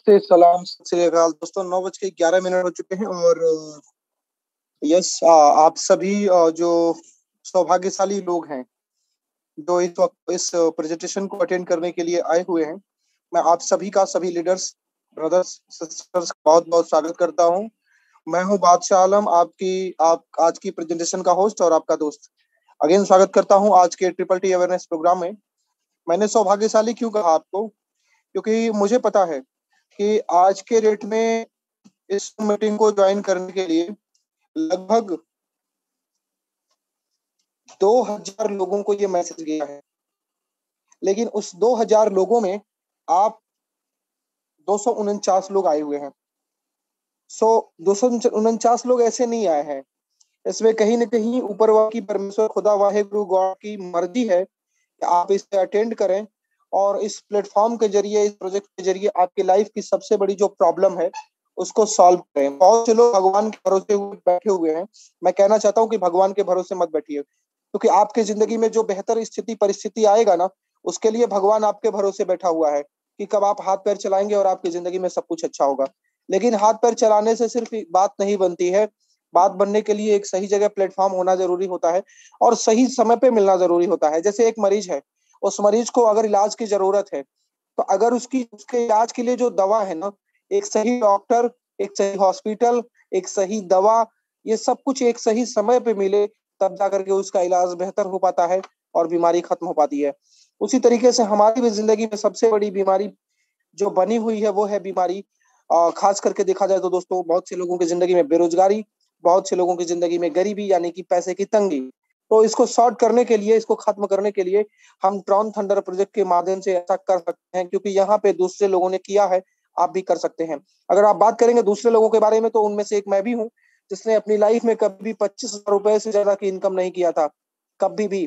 नमस्ते, सलाम, सत श्री अकाल दोस्तों। 9:11 हो चुके हैं और यस, आप सभी जो सौभाग्यशाली लोग हैं जो इस वक्त इस प्रेजेंटेशन को अटेंड करने के लिए आए हुए हैं, मैं आप सभी का, सभी लीडर्स, ब्रदर्स, सिस्टर्स का बहुत बहुत स्वागत करता हूं। मैं हूं बादशाह आलम, आप आज की प्रेजेंटेशन का होस्ट और आपका दोस्त। अगेन स्वागत करता हूं आज के ट्रिपल टी अवेयरनेस प्रोग्राम में। मैंने सौभाग्यशाली क्यों कहा आपको, क्योंकि मुझे पता है कि आज के डेट में इस मीटिंग को ज्वाइन करने के लिए लगभग 2000 लोगों को ये मैसेज गया है, लेकिन उस 2000 लोगों में आप 249 लोग आए हुए हैं। 249 लोग ऐसे नहीं आए हैं, इसमें कहीं ना कहीं ऊपर वाले की, परमेश्वर खुदा वाहेगुरु गॉड की मर्जी है कि आप इसे अटेंड करें और इस प्लेटफॉर्म के जरिए, इस प्रोजेक्ट के जरिए आपकी लाइफ की सबसे बड़ी जो प्रॉब्लम है उसको सॉल्व करें। बहुत से लोग भगवान के भरोसे हुए बैठे हुए हैं। मैं कहना चाहता हूँ कि भगवान के भरोसे मत बैठिए, क्योंकि आपके जिंदगी में जो बेहतर स्थिति परिस्थिति आएगा ना, उसके लिए भगवान आपके भरोसे बैठा हुआ है कि कब आप हाथ पैर चलाएंगे और आपकी जिंदगी में सब कुछ अच्छा होगा। लेकिन हाथ पैर चलाने से सिर्फ बात नहीं बनती है। बात बनने के लिए एक सही जगह प्लेटफॉर्म होना जरूरी होता है और सही समय पे मिलना जरूरी होता है। जैसे एक मरीज है, उस मरीज को अगर इलाज की जरूरत है, तो अगर उसके इलाज के लिए जो दवा है ना, एक सही डॉक्टर, एक सही हॉस्पिटल, एक सही दवा, ये सब कुछ एक सही समय पे मिले, तब जाकर के उसका इलाज बेहतर हो पाता है और बीमारी खत्म हो पाती है। उसी तरीके से हमारी भी जिंदगी में सबसे बड़ी बीमारी जो बनी हुई है वो है बीमारी, खास करके देखा जाए तो दोस्तों, बहुत से लोगों की जिंदगी में बेरोजगारी, बहुत से लोगों की जिंदगी में गरीबी यानी कि पैसे की तंगी। तो इसको सॉर्ट करने के लिए, इसको खत्म करने के लिए हम ट्रॉन थंडर प्रोजेक्ट के माध्यम से ऐसा कर सकते हैं, क्योंकि यहाँ पे दूसरे लोगों ने किया है, आप भी कर सकते हैं। अगर आप बात करेंगे दूसरे लोगों के बारे में, तो उनमें से एक मैं भी हूँ, जिसने अपनी लाइफ में कभी 25,000 रुपए से ज्यादा की इनकम नहीं किया था। कभी भी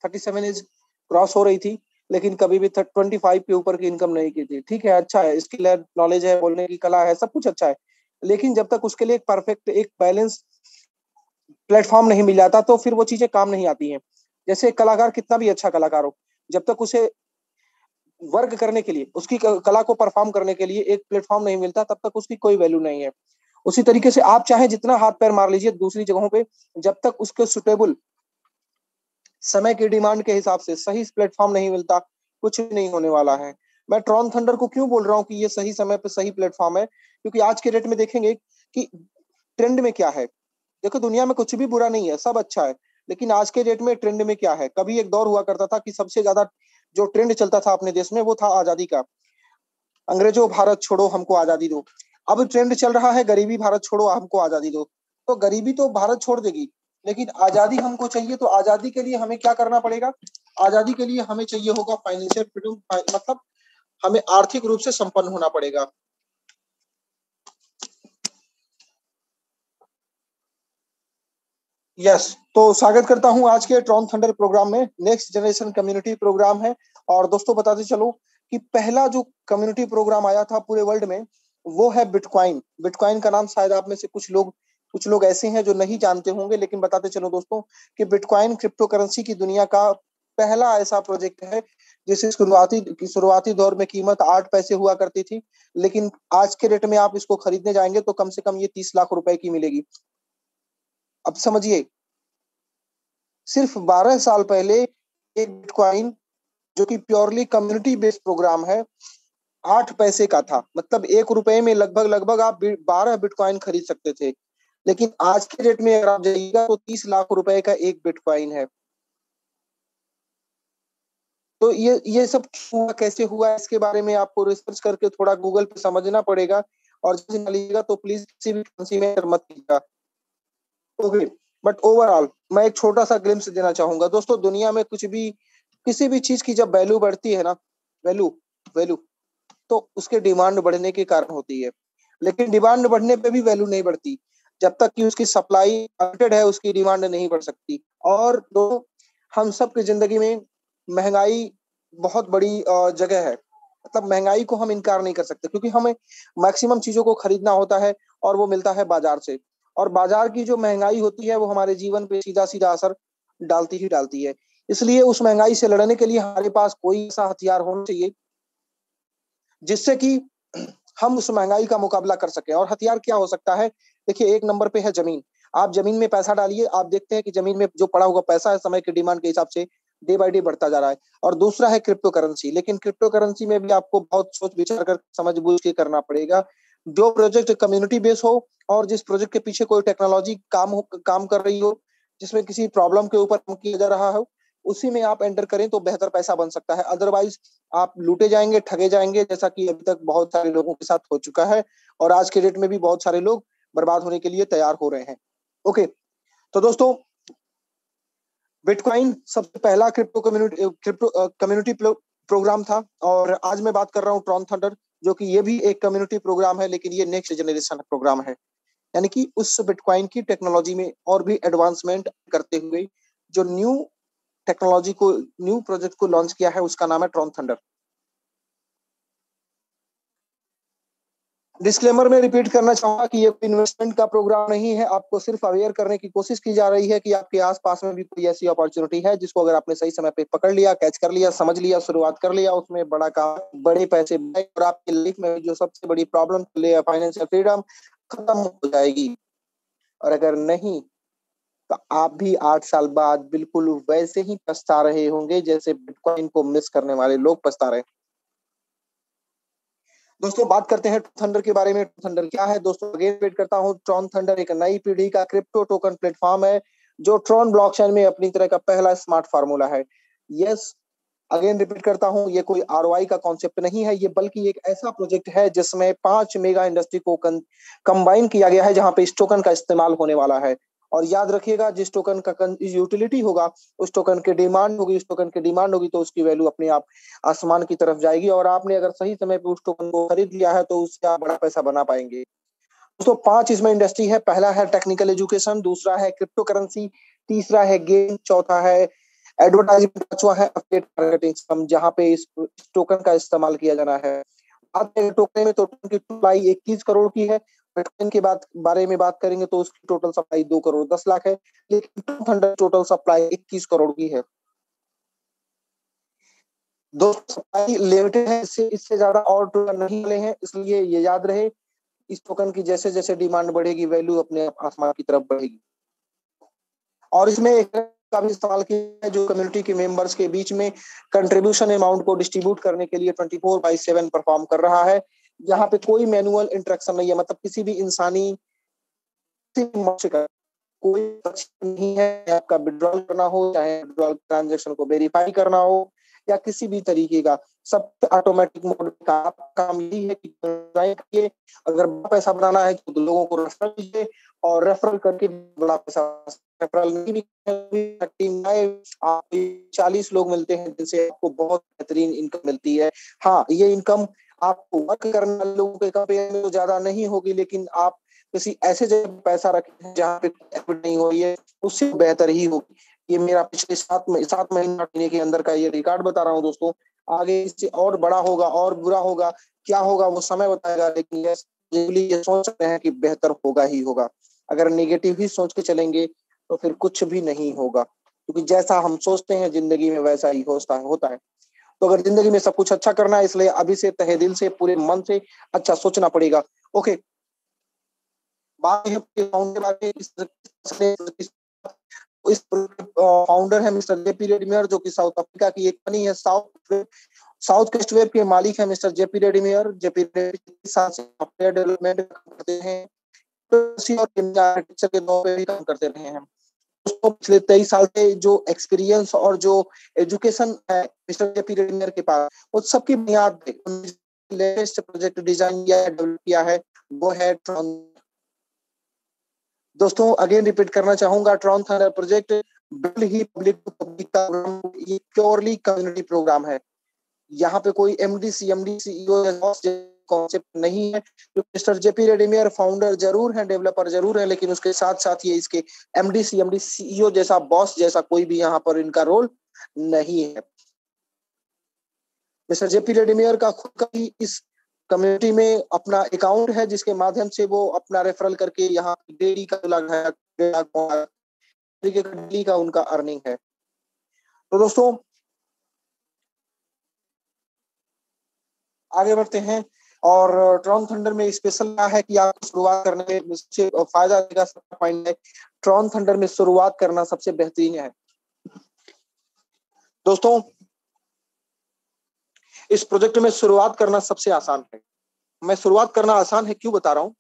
37 एज क्रॉस हो रही थी, लेकिन कभी भी 25 के ऊपर की इनकम नहीं की थी। ठीक है, अच्छा है, स्किल है, नॉलेज है, बोलने की कला है, सब कुछ अच्छा है, लेकिन जब तक उसके लिए एक परफेक्ट, एक बैलेंस प्लेटफॉर्म नहीं मिल जाता, तो फिर वो चीजें काम नहीं आती हैं। जैसे एक कलाकार कितना भी अच्छा कलाकार हो, जब तक उसे वर्क करने के लिए, उसकी कला को परफॉर्म करने के लिए एक प्लेटफॉर्म नहीं मिलता, तब तक उसकी कोई वैल्यू नहीं है। उसी तरीके से आप चाहे जितना हाथ पैर मार लीजिए दूसरी जगहों पे, जब तक उसके सुटेबल समय की डिमांड के हिसाब से सही प्लेटफॉर्म नहीं मिलता, कुछ नहीं होने वाला है। मैं ट्रॉन थंडर को क्यों बोल रहा हूँ कि ये सही समय पे सही प्लेटफॉर्म है, क्योंकि आज के डेट में देखेंगे कि ट्रेंड में क्या है। देखो, दुनिया में कुछ भी बुरा नहीं है, सब अच्छा है, लेकिन आज के डेट में ट्रेंड में क्या है। कभी एक दौर हुआ करता था कि सबसे ज्यादा जो ट्रेंड चलता था अपने देश में वो था आजादी का। अंग्रेजों भारत छोड़ो, हमको आजादी दो। अब ट्रेंड चल रहा है गरीबी भारत छोड़ो, हमको आजादी दो। तो गरीबी तो भारत छोड़ देगी, लेकिन आजादी हमको चाहिए। तो आजादी के लिए हमें क्या करना पड़ेगा? आजादी के लिए हमें चाहिए होगा फाइनेंशियल फ्रीडम, मतलब हमें आर्थिक रूप से संपन्न होना पड़ेगा। यस, तो स्वागत करता हूं आज के ट्रॉन थंडर प्रोग्राम में। नेक्स्ट जनरेशन कम्युनिटी प्रोग्राम है। और दोस्तों, बताते चलो कि पहला जो कम्युनिटी प्रोग्राम आया था पूरे वर्ल्ड में, वो है बिटकॉइन। बिटकॉइन का नाम शायद आप में से कुछ लोग ऐसे हैं जो नहीं जानते होंगे, लेकिन बताते चलो दोस्तों कि बिटकॉइन क्रिप्टो करेंसी की दुनिया का पहला ऐसा प्रोजेक्ट है जिसकी शुरुआती दौर में कीमत 8 पैसे हुआ करती थी, लेकिन आज के डेट में आप इसको खरीदने जाएंगे तो कम से कम ये 30 लाख रुपए की मिलेगी। अब समझिए, सिर्फ 12 साल पहले एक बिटकॉइन, जो कि प्योरली कम्युनिटी बेस्ड प्रोग्राम है, 8 पैसे का था। मतलब 1 रुपए में लगभग लगभग आप 12 बिटकॉइन खरीद सकते थे। लेकिन आज के डेट में अगर आप जाइएगा तो 30 लाख रुपए का एक बिटकॉइन है। तो ये सब हुआ, कैसे हुआ, इसके बारे में आपको रिसर्च करके थोड़ा गूगल पे समझना पड़ेगा। और जब लीजिएगा तो प्लीज किसी भी फंसी में मत कीजिएगा। ओके, बट ओवरऑल मैं एक छोटा सा ग्लिम्स देना चाहूंगा दोस्तों। दुनिया में कुछ भी, किसी भी चीज की जब वैल्यू बढ़ती है ना, वैल्यू वैल्यू तो उसके डिमांड बढ़ने के कारण होती है। लेकिन डिमांड बढ़ने पे भी वैल्यू नहीं बढ़ती। जब तक कि उसकी सप्लाई लिमिटेड है, उसकी डिमांड नहीं बढ़ सकती। और दो, हम सब की जिंदगी में महंगाई बहुत बड़ी जगह है। मतलब महंगाई को हम इनकार नहीं कर सकते, क्योंकि हमें मैक्सिमम चीजों को खरीदना होता है और वो मिलता है बाजार से। और बाजार की जो महंगाई होती है वो हमारे जीवन पे सीधा सीधा असर डालती ही डालती है। इसलिए उस महंगाई से लड़ने के लिए हमारे पास कोई ऐसा हथियार होना चाहिए जिससे कि हम उस महंगाई का मुकाबला कर सकें। और हथियार क्या हो सकता है? देखिए, एक नंबर पे है जमीन। आप जमीन में पैसा डालिए, आप देखते हैं कि जमीन में जो पड़ा हुआ पैसा है समय की डिमांड के हिसाब से डे बाय डे बढ़ता जा रहा है। और दूसरा है क्रिप्टो करेंसी। लेकिन क्रिप्टो करेंसी में भी आपको बहुत सोच विचार कर समझ बूझ के करना पड़ेगा। जो प्रोजेक्ट कम्युनिटी बेस हो और जिस प्रोजेक्ट के पीछे कोई टेक्नोलॉजी काम कर रही हो, जिसमें किसी प्रॉब्लम के ऊपर काम किया जा रहा हो, उसी में आप एंटर करें तो बेहतर पैसा बन सकता है। अदरवाइज आप लूटे जाएंगे, ठगे जाएंगे, जैसा कि अभी तक बहुत सारे लोगों के साथ हो चुका है। और आज के डेट में भी बहुत सारे लोग बर्बाद होने के लिए तैयार हो रहे हैं। ओके, तो दोस्तों, बिटकॉइन सबसे पहला क्रिप्टो कम्युनिटी प्रोग्राम था। और आज मैं बात कर रहा हूँ ट्रॉन थंडर, जो कि ये भी एक कम्युनिटी प्रोग्राम है, लेकिन ये नेक्स्ट जनरेशन प्रोग्राम है। यानी कि उस बिटकॉइन की टेक्नोलॉजी में और भी एडवांसमेंट करते हुए जो न्यू प्रोजेक्ट को लॉन्च किया है, उसका नाम है ट्रॉन थंडर। डिस्क्लेमर में रिपीट करना चाहूंगा कि ये इन्वेस्टमेंट का प्रोग्राम नहीं है। आपको सिर्फ अवेयर करने की कोशिश की जा रही है कि आपके आसपास में भी कोई ऐसी अपॉर्चुनिटी है जिसको अगर आपने सही समय पे पकड़ लिया, कैच कर लिया, समझ लिया, शुरुआत कर लिया, उसमें बड़ा काम, बड़े पैसे और आपकी लाइफ में जो सबसे बड़ी प्रॉब्लम फाइनेंशियल फ्रीडम खत्म हो जाएगी। और अगर नहीं, तो आप भी 8 साल बाद बिल्कुल वैसे ही पछता रहे होंगे जैसे बिटकॉइन को मिस करने वाले लोग पछता रहे। दोस्तों, बात करते हैं थंडर के बारे में। थंडर क्या है दोस्तों? अगेन रिपीट करता हूँ, ट्रॉन थंडर एक नई पीढ़ी का क्रिप्टो टोकन प्लेटफॉर्म है जो ट्रॉन ब्लॉकचेन में अपनी तरह का पहला स्मार्ट फार्मूला है। यस, अगेन रिपीट करता हूँ, ये कोई आरओआई का कॉन्सेप्ट नहीं है, ये बल्कि एक ऐसा प्रोजेक्ट है जिसमें 5 मेगा इंडस्ट्री को कंबाइन किया गया है, जहां पे इस टोकन का इस्तेमाल होने वाला है। और याद रखिएगा, जिस टोकन का यूटिलिटी होगा, उस टोकन की डिमांड होगी, उस टोकन की डिमांड होगी, तो उसकी वैल्यू अपने आप आसमान की तरफ जाएगी। और आपने अगर सही समय पे उस टोकन को खरीद लिया है तो उससे आप बड़ा पैसा बना पाएंगे। दोस्तों, 5 इसमें इंडस्ट्री है। पहला है टेक्निकल एजुकेशन, दूसरा है क्रिप्टो करेंसी, तीसरा है गेम, चौथा है एडवर्टाइजिंग, पांचवा है अफिलिएट मार्केटिंग सिस्टम, जहां पे इस टोकन का इस्तेमाल किया जाना है। टोकन में टोकन की सप्लाई 21 करोड़ की है। बिटकॉइन के बारे में बात करेंगे तो उसकी टोटल सप्लाई 2 करोड़ 10 लाख है। लेकिन थंडर टोटल सप्लाई 21 करोड़ की है। दो सप्लाई लिमिटेड है, इससे इससे ज्यादा और टोकन नहीं मिले हैं, इसलिए ये याद रहे, इस टोकन की जैसे जैसे डिमांड बढ़ेगी, वैल्यू अपने आसमान की तरफ बढ़ेगी। और इसमें एक का भी इस्तेमाल किया है जो कम्युनिटी के मेंबर्स के बीच में कंट्रीब्यूशन अमाउंट को डिस्ट्रीब्यूट करने के लिए 24/7 परफॉर्म कर रहा है। यहाँ पे कोई मैनुअल इंटरेक्शन नहीं है, मतलब किसी भी इंसानी कोई नहीं है। आपका विड्रॉल करना हो, चाहे विड्रॉल ट्रांजेक्शन को वेरीफाई करना हो, या किसी भी तरीके का, सब ऑटोमेटिक मोड का काम यही है कि अगर पैसा बनाना है तो लोगों को रेफर कीजिए, और रेफरल करके बड़ा पैसा, रेफरल नहीं भी टीम में आप 40 लोग मिलते हैं जिनसे आपको बहुत बेहतरीन इनकम मिलती है। हाँ, ये इनकम आपको वर्क करने वाले लोगों के कंपेयर में तो ज्यादा नहीं होगी, लेकिन आप किसी ऐसे जगह पैसा रखें जहाँ पे नहीं हो रही है, उससे बेहतर ही होगी। ये मेरा पिछले 7 महीने के अंदर का ये रिकॉर्ड बता रहा हूँ दोस्तों। आगे इससे और बड़ा होगा और बुरा होगा, क्या होगा वो समय बताएगा, लेकिन ये सोच सकते हैं कि बेहतर होगा ही होगा। अगर नेगेटिव ही सोच के चलेंगे तो फिर कुछ भी नहीं होगा, क्योंकि जैसा हम सोचते हैं जिंदगी में वैसा ही होता है। तो अगर जिंदगी में सब कुछ अच्छा करना है, इसलिए अभी से तहे दिल से पूरे मन से अच्छा सोचना पड़ेगा। ओके, बात के बारे में, इस फाउंडर है मिस्टर जेपी रेडमियर, जो कि साउथ अफ्रीका की एक कंपनी है। साउथ क्वेस्ट वेब के मालिक है मिस्टर जेपी रेडमियर। जेपी साथ से सॉफ्टवेयर डेवलपमेंट करते हैं और आर्किटेक्चर के दौर पे भी काम करते रहे हैं। उसको पिछले 23 साल से जो एक्सपीरियंस और जो एजुकेशन है मिस्टर जेपी रेडमियर के पास, वो सबकी बुनियाद पे लेटेस्ट प्रोजेक्ट डिजाइन या डेवलप किया है, वो है ट्रॉन। दोस्तों, अगेन रिपीट करना चाहूंगा, ट्रॉन थंडर प्रोजेक्ट बिल्कुल ही पब्लिक टू पब्लिक का प्रोग्राम, ये प्योरली कम्युनिटी प्रोग्राम है। यहाँ पे कोई एमडी सीएमडी सीईओ कॉन्सेप्ट नहीं है। तो मिस्टर जेपी रेडमियर फाउंडर जरूर है, डेवलपर जरूर है, लेकिन उसके साथ साथ ये इसके एमडी सीएमडी सीईओ जैसा, बॉस जैसा कोई भी यहाँ पर इनका रोल नहीं है। मिस्टर जेपी रेडमियर का खुद का ही इस कम्युनिटी में अपना अकाउंट है, जिसके माध्यम से वो अपना रेफरल करके यहाँ डेली का डेली का उनका अर्निंग है। तो दोस्तों, आगे बढ़ते हैं। और ट्रॉन थंडर में स्पेशल क्या है कि आपको शुरुआत करने में मुझसे फायदा देगा। सबका पॉइंट है ट्रॉन थंडर में शुरुआत करना सबसे बेहतरीन है। दोस्तों, इस प्रोजेक्ट में शुरुआत करना सबसे आसान है। मैं शुरुआत करना आसान है क्यों बता रहा हूं।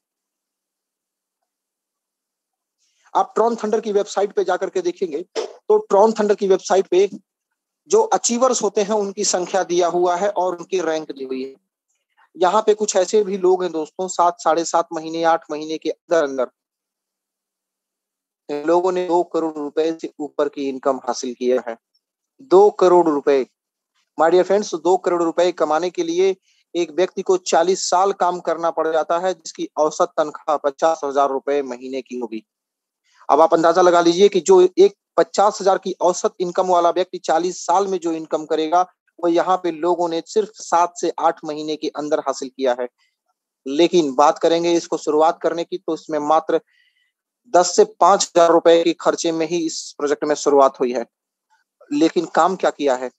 आप ट्रॉन थंडर की वेबसाइट पे जाकर के देखेंगे तो ट्रॉन थंडर की वेबसाइट पे जो अचीवर्स होते हैं उनकी संख्या दिया हुआ है और उनकी रैंक दी हुई है। यहाँ पे कुछ ऐसे भी लोग हैं दोस्तों, 7-7.5 महीने 8 महीने के अंदर अंदर इन लोगों ने 2 करोड़ रुपए से ऊपर की इनकम हासिल किया है। 2 करोड़ रुपए, माय डियर फ्रेंड्स, 2 करोड़ रुपए कमाने के लिए एक व्यक्ति को 40 साल काम करना पड़ जाता है, जिसकी औसत तनख्वाह 50,000 रुपए महीने की होगी। अब आप अंदाजा लगा लीजिए कि जो एक 50,000 की औसत इनकम वाला व्यक्ति 40 साल में जो इनकम करेगा, वो यहाँ पे लोगों ने सिर्फ 7 से 8 महीने के अंदर हासिल किया है। लेकिन बात करेंगे इसको शुरुआत करने की, तो इसमें मात्र 10 से 5 हजार रुपए के खर्चे में ही इस प्रोजेक्ट में शुरुआत हुई है। लेकिन काम क्या किया है?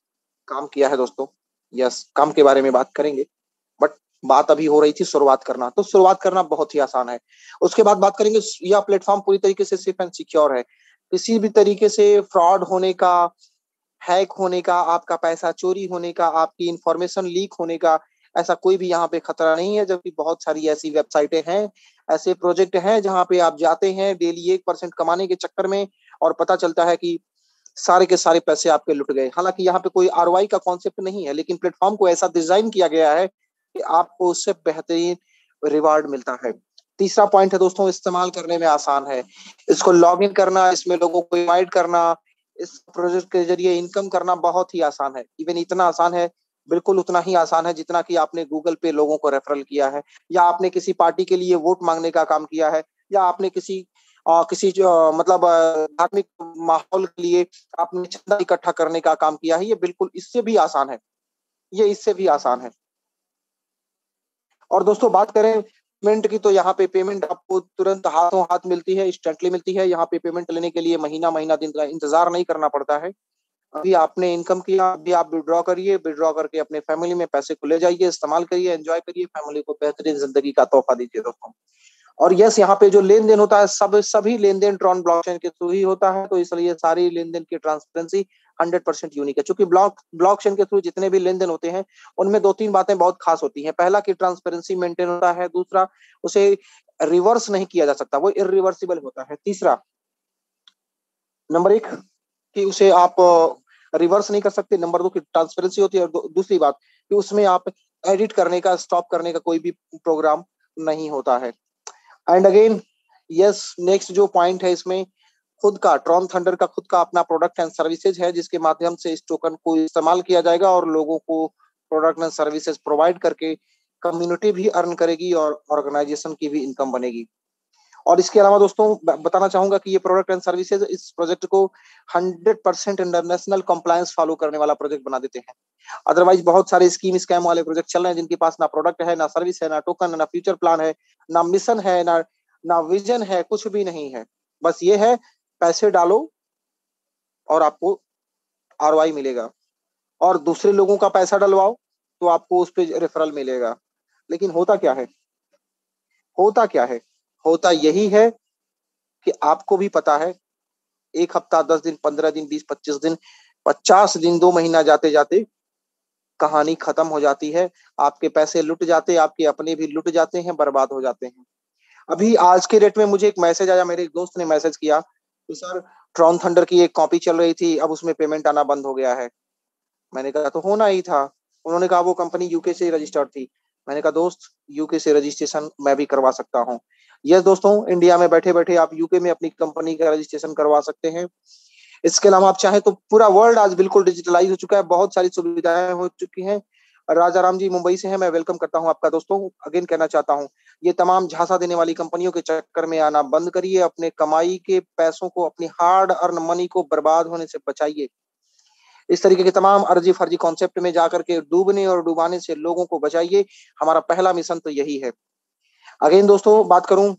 काम किया है दोस्तों, यस, काम के बारे में बात करेंगे, बट बात अभी हो रही थी शुरुआत करना। तो शुरुआत करना बहुत ही आसान है। उसके बाद बात करेंगे, यह प्लेटफॉर्म पूरी तरीके से सेफ एंड सिक्योर है। किसी भी तरीके से फ्रॉड होने का, हैक होने का, आपका पैसा चोरी होने का, आपकी इंफॉर्मेशन लीक होने का ऐसा कोई भी यहाँ पे खतरा नहीं है। जबकि बहुत सारी ऐसी वेबसाइटें हैं, ऐसे प्रोजेक्ट हैं जहाँ पे आप जाते हैं डेली 1% कमाने के चक्कर में और पता चलता है कि सारे के सारे पैसे आपके लुट गए। हालांकि यहाँ पे कोई आरओआई का कॉन्सेप्ट नहीं है, लेकिन प्लेटफॉर्म को ऐसा डिजाइन किया गया है कि आपको उससे बेहतरीन रिवार्ड मिलता है। तीसरा पॉइंट है दोस्तों, इस्तेमाल करने में आसान है। इसको लॉग इन करना, इसमें लोगों को इनवाइट करना, इस प्रोजेक्ट के जरिए इनकम करना बहुत ही आसान है। इवन इतना आसान है, बिल्कुल उतना ही आसान है जितना कि आपने गूगल पे लोगों को रेफरल किया है, या आपने किसी पार्टी के लिए वोट मांगने का काम किया है, या आपने किसी जो मतलब धार्मिक माहौल के लिए आपने चंदा इकट्ठा करने का काम किया है। ये बिल्कुल इससे भी आसान है, ये इससे भी आसान है। और दोस्तों बात करें पेमेंट की, तो यहाँ पे पेमेंट आपको तुरंत हाथों हाथ मिलती है, इंस्टेंटली मिलती है। यहाँ पे पेमेंट लेने के लिए महीना महीना दिन का इंतजार नहीं करना पड़ता है। अभी आपने इनकम किया, अभी आप विड्रॉ करिए, विड्रॉ करके अपने फैमिली में पैसे को ले जाइए, इस्तेमाल करिए, एंजॉय करिए, फैमिली को बेहतरीन जिंदगी का तोहफा दीजिए दोस्तों। और यस, यहाँ पे जो लेन देन होता है सभी लेन देन ट्रॉन ब्लॉकचेन के थ्रू ही होता है। तो इसलिए सारी लेन देन की ट्रांसपेरेंसी 100% यूनिक है। क्योंकि ब्लॉकचेन के थ्रू जितने भी लेन देन होते हैं उनमें 2-3 बातें बहुत खास होती हैं। पहला कि ट्रांसपेरेंसी मेंटेन होता है, दूसरा उसे रिवर्स नहीं किया जा सकता, वो इरिवर्सिबल होता है। तीसरा, नंबर 1 कि उसे आप रिवर्स नहीं कर सकते। नंबर 2 की ट्रांसपेरेंसी होती है। और दूसरी बात कि उसमें आप एडिट करने का, स्टॉप करने का कोई भी प्रोग्राम नहीं होता है। एंड अगेन यस, नेक्स्ट जो पॉइंट है इसमें, खुद का ट्रॉन थंडर का खुद का अपना प्रोडक्ट एंड सर्विसेज है, जिसके माध्यम से इस टोकन को इस्तेमाल किया जाएगा और लोगों को प्रोडक्ट एंड सर्विसेज प्रोवाइड करके कम्युनिटी भी अर्न करेगी और ऑर्गेनाइजेशन की भी इनकम बनेगी। और इसके अलावा दोस्तों बताना चाहूंगा कि ये प्रोडक्ट एंड सर्विसेज इस प्रोजेक्ट को 100% इंटरनेशनल कंप्लायंस फॉलो करने वाला प्रोजेक्ट बना देते हैं। अदरवाइज बहुत सारे स्कीम स्कैम वाले प्रोजेक्ट चल रहे हैं जिनके पास ना प्रोडक्ट है, ना सर्विस है, ना टोकन है, ना फ्यूचर प्लान है, ना मिशन है, ना विजन है, कुछ भी नहीं है। बस ये है, पैसे डालो और आपको आरओआई मिलेगा, और दूसरे लोगों का पैसा डलवाओ तो आपको उस पर रेफरल मिलेगा। लेकिन होता क्या है, होता क्या है, होता यही है कि आपको भी पता है, 1 हफ्ता, 10 दिन, 15 दिन, 20-25 दिन, 50 दिन, 2 महीना जाते जाते कहानी खत्म हो जाती है। आपके पैसे लुट जाते, आपके अपने भी लुट जाते हैं, बर्बाद हो जाते हैं। अभी आज के डेट में मुझे एक मैसेज आया, मेरे एक दोस्त ने मैसेज किया कि सर, ट्रॉन थंडर की एक कॉपी चल रही थी, अब उसमें पेमेंट आना बंद हो गया है। मैंने कहा तो होना ही था। उन्होंने कहा वो कंपनी यूके से रजिस्टर्ड थी। मैंने कहा दोस्त, यूके से रजिस्ट्रेशन मैं भी करवा सकता हूँ। यस दोस्तों, इंडिया में बैठे बैठे आप यूके में अपनी कंपनी का रजिस्ट्रेशन करवा सकते हैं। इसके अलावा आप चाहें तो पूरा वर्ल्ड आज बिल्कुल डिजिटलाइज हो चुका है, बहुत सारी सुविधाएं हो चुकी हैं। राजा राम जी मुंबई से हैं, मैं वेलकम करता हूं आपका दोस्तों। अगेन कहना चाहता हूं, ये तमाम झांसा देने वाली कंपनियों के चक्कर में आना बंद करिए। अपने कमाई के पैसों को, अपनी हार्ड अर्न मनी को बर्बाद होने से बचाइए। इस तरीके के तमाम अर्जी फर्जी कॉन्सेप्ट में जाकर के डूबने और डुबाने से लोगों को बचाइए। हमारा पहला मिशन तो यही है। अगेन दोस्तों बात करूं,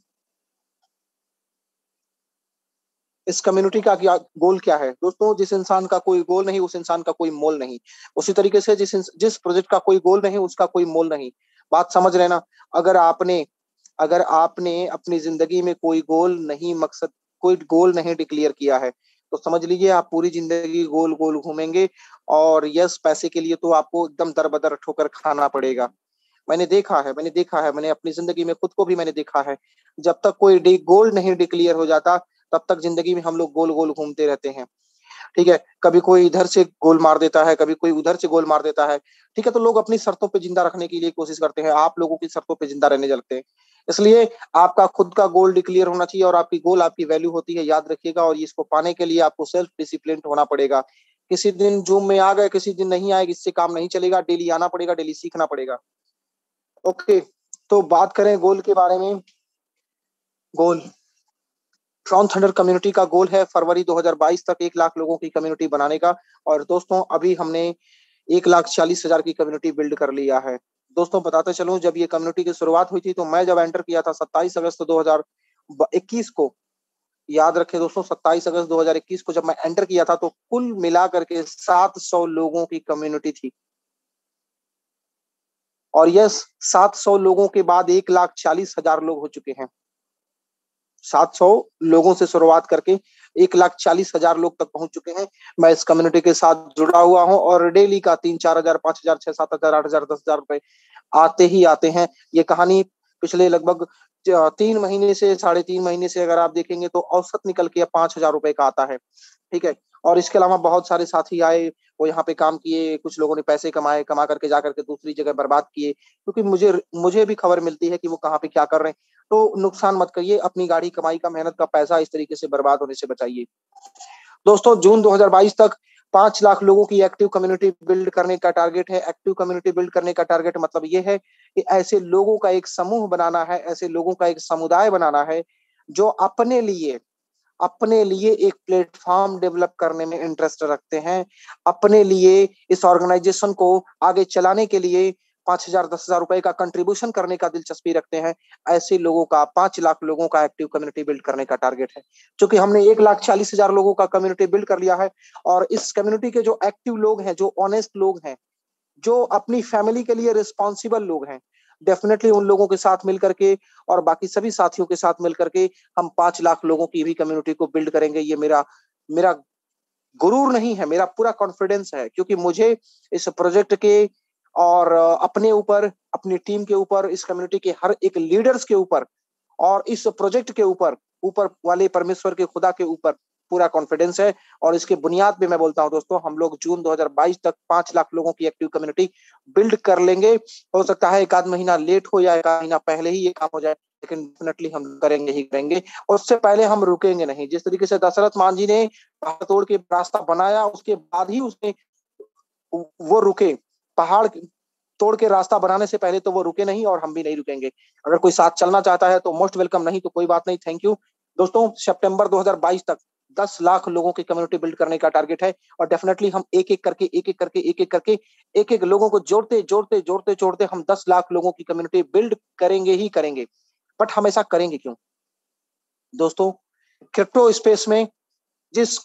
इस कम्युनिटी का क्या गोल क्या है दोस्तों? जिस इंसान का कोई गोल नहीं, उस इंसान का कोई मोल नहीं। उसी तरीके से जिस प्रोजेक्ट का कोई गोल नहीं, उसका कोई मोल नहीं। बात समझ रहे ना? अगर आपने अगर आपने अपनी जिंदगी में कोई गोल नहीं डिक्लेयर किया है, तो समझ लीजिए आप पूरी जिंदगी गोल गोल घूमेंगे। और यस, पैसे के लिए तो आपको एकदम दर-बदर ठोकर खाना पड़ेगा। मैंने अपनी जिंदगी में खुद को भी मैंने देखा है। जब तक कोई गोल नहीं डिक्लेयर हो जाता, तब तक जिंदगी में हम लोग गोल गोल घूमते रहते हैं। ठीक है, कभी कोई इधर से गोल मार देता है, कभी कोई उधर से गोल मार देता है। ठीक है, तो लोग अपनी शर्तों पे जिंदा रखने की लिए कोशिश करते हैं, आप लोगों की शर्तों पे जिंदा रहने लगते हैं। इसलिए आपका खुद का गोल डिक्लेयर होना चाहिए, और आपकी गोल आपकी वैल्यू होती है, याद रखिएगा। और इसको पाने के लिए आपको सेल्फ डिसिप्लिन होना पड़ेगा। किसी दिन जूम में आ गए, किसी दिन नहीं आए, इससे काम नहीं चलेगा। डेली आना पड़ेगा, डेली सीखना पड़ेगा। ओके, तो बात करें गोल के बारे में। गोल, ट्रॉन थंडर कम्युनिटी का गोल है फरवरी 2022 तक 1 लाख लोगों की कम्युनिटी बनाने का। और दोस्तों, अभी हमने 1,40,000 की कम्युनिटी बिल्ड कर लिया है। दोस्तों, बताते चलूं, जब ये कम्युनिटी की शुरुआत हुई थी, तो मैं जब एंटर किया था 27 अगस्त 2021 को, याद रखें दोस्तों, 27 अगस्त 2021 को जब मैं एंटर किया था, तो कुल मिला करके 700 लोगों की कम्युनिटी थी। और यस, 700 लोगों के बाद 1,40,000 लोग हो चुके हैं। 700 लोगों से शुरुआत करके 1,40,000 लोग तक पहुंच चुके हैं। मैं इस कम्युनिटी के साथ जुड़ा हुआ हूं, और डेली का 3-4 हजार, 5 हजार, 6-7 हजार, 8 हजार, 10 हजार रुपए आते ही आते हैं। ये कहानी पिछले लगभग 3 महीने से, 3.5 महीने से अगर आप देखेंगे, तो औसत निकल के 5 हजार रुपए का आता है। ठीक है, और इसके अलावा बहुत सारे साथी आए, वो यहाँ पे काम किए, कुछ लोगों ने पैसे कमाए, कमा करके जा करके दूसरी जगह बर्बाद किए, क्योंकि मुझे भी खबर मिलती है कि वो कहाँ पे क्या कर रहे हैं। तो नुकसान मत करिए, अपनी गाड़ी कमाई का, मेहनत का पैसा इस तरीके से बर्बाद होने से बचाइए। दोस्तों, जून 2022 तक 5 लाख लोगों की एक्टिव कम्युनिटी बिल्ड करने का टारगेट है। एक्टिव कम्युनिटी बिल्ड करने का टारगेट मतलब ये है कि ऐसे लोगों का एक समूह बनाना है, ऐसे लोगों का एक समुदाय बनाना है, जो अपने लिए एक प्लेटफॉर्म डेवलप करने में इंटरेस्ट रखते हैं, अपने लिए इस ऑर्गेनाइजेशन को आगे चलाने के लिए 5 हजार, 10 हजार रुपए का कंट्रीब्यूशन करने का दिलचस्पी रखते हैं। ऐसे लोगों का, 5 लाख लोगों का एक्टिव कम्युनिटी बिल्ड करने का टारगेट है। क्योंकि हमने 1,40,000 लोगों का कम्युनिटी बिल्ड कर लिया है, और इस कम्युनिटी के जो एक्टिव लोग हैं, जो ऑनेस्ट लोग हैं, जो अपनी फैमिली के लिए रिस्पॉन्सिबल लोग हैं, डेफिनेटली उन लोगों के साथ मिल करके, और बाकी सभी साथियों के साथ मिल करके, हम 5 लाख लोगों की भी कम्युनिटी को बिल्ड करेंगे। ये मेरा मेरा गुरूर नहीं है, मेरा पूरा कॉन्फिडेंस है, क्योंकि मुझे इस प्रोजेक्ट के और अपने ऊपर, अपनी टीम के ऊपर, इस कम्युनिटी के हर एक लीडर्स के ऊपर, और इस प्रोजेक्ट के ऊपर, ऊपर वाले परमेश्वर के, खुदा के ऊपर पूरा कॉन्फिडेंस है। और इसके बुनियाद पे मैं बोलता हूं दोस्तों, हम लोग जून 2022 तक 5 लाख लोगों की एक्टिव कम्युनिटी बिल्ड कर लेंगे। हो सकता है 1 आध महीना लेट हो या 1 महीना पहले ही ये काम हो जाए, लेकिन डेफिनेटली हम करेंगे ही करेंगे। और उससे पहले हम रुकेंगे नहीं। जिस तरीके से दशरथ मान जी ने पहाड़ तोड़ के रास्ता बनाया, उसके बाद ही उसने वो रुके। पहाड़ तोड़ के रास्ता बनाने से पहले तो वो रुके नहीं, और हम भी नहीं रुकेंगे। अगर कोई साथ चलना चाहता है तो मोस्ट वेलकम, नहीं तो कोई बात नहीं, थैंक यू। दोस्तों, सितंबर 2022 तक 10 लाख लोगों की कम्युनिटी बिल्ड करने का टारगेट है, और डेफिनेटली हम एक एक लोगों को जोड़ते हम 10 लाख लोगों की कम्युनिटी बिल्ड करेंगे ही करेंगे। बट हम ऐसा करेंगे क्यों दोस्तों? क्रिप्टो स्पेस में, जिस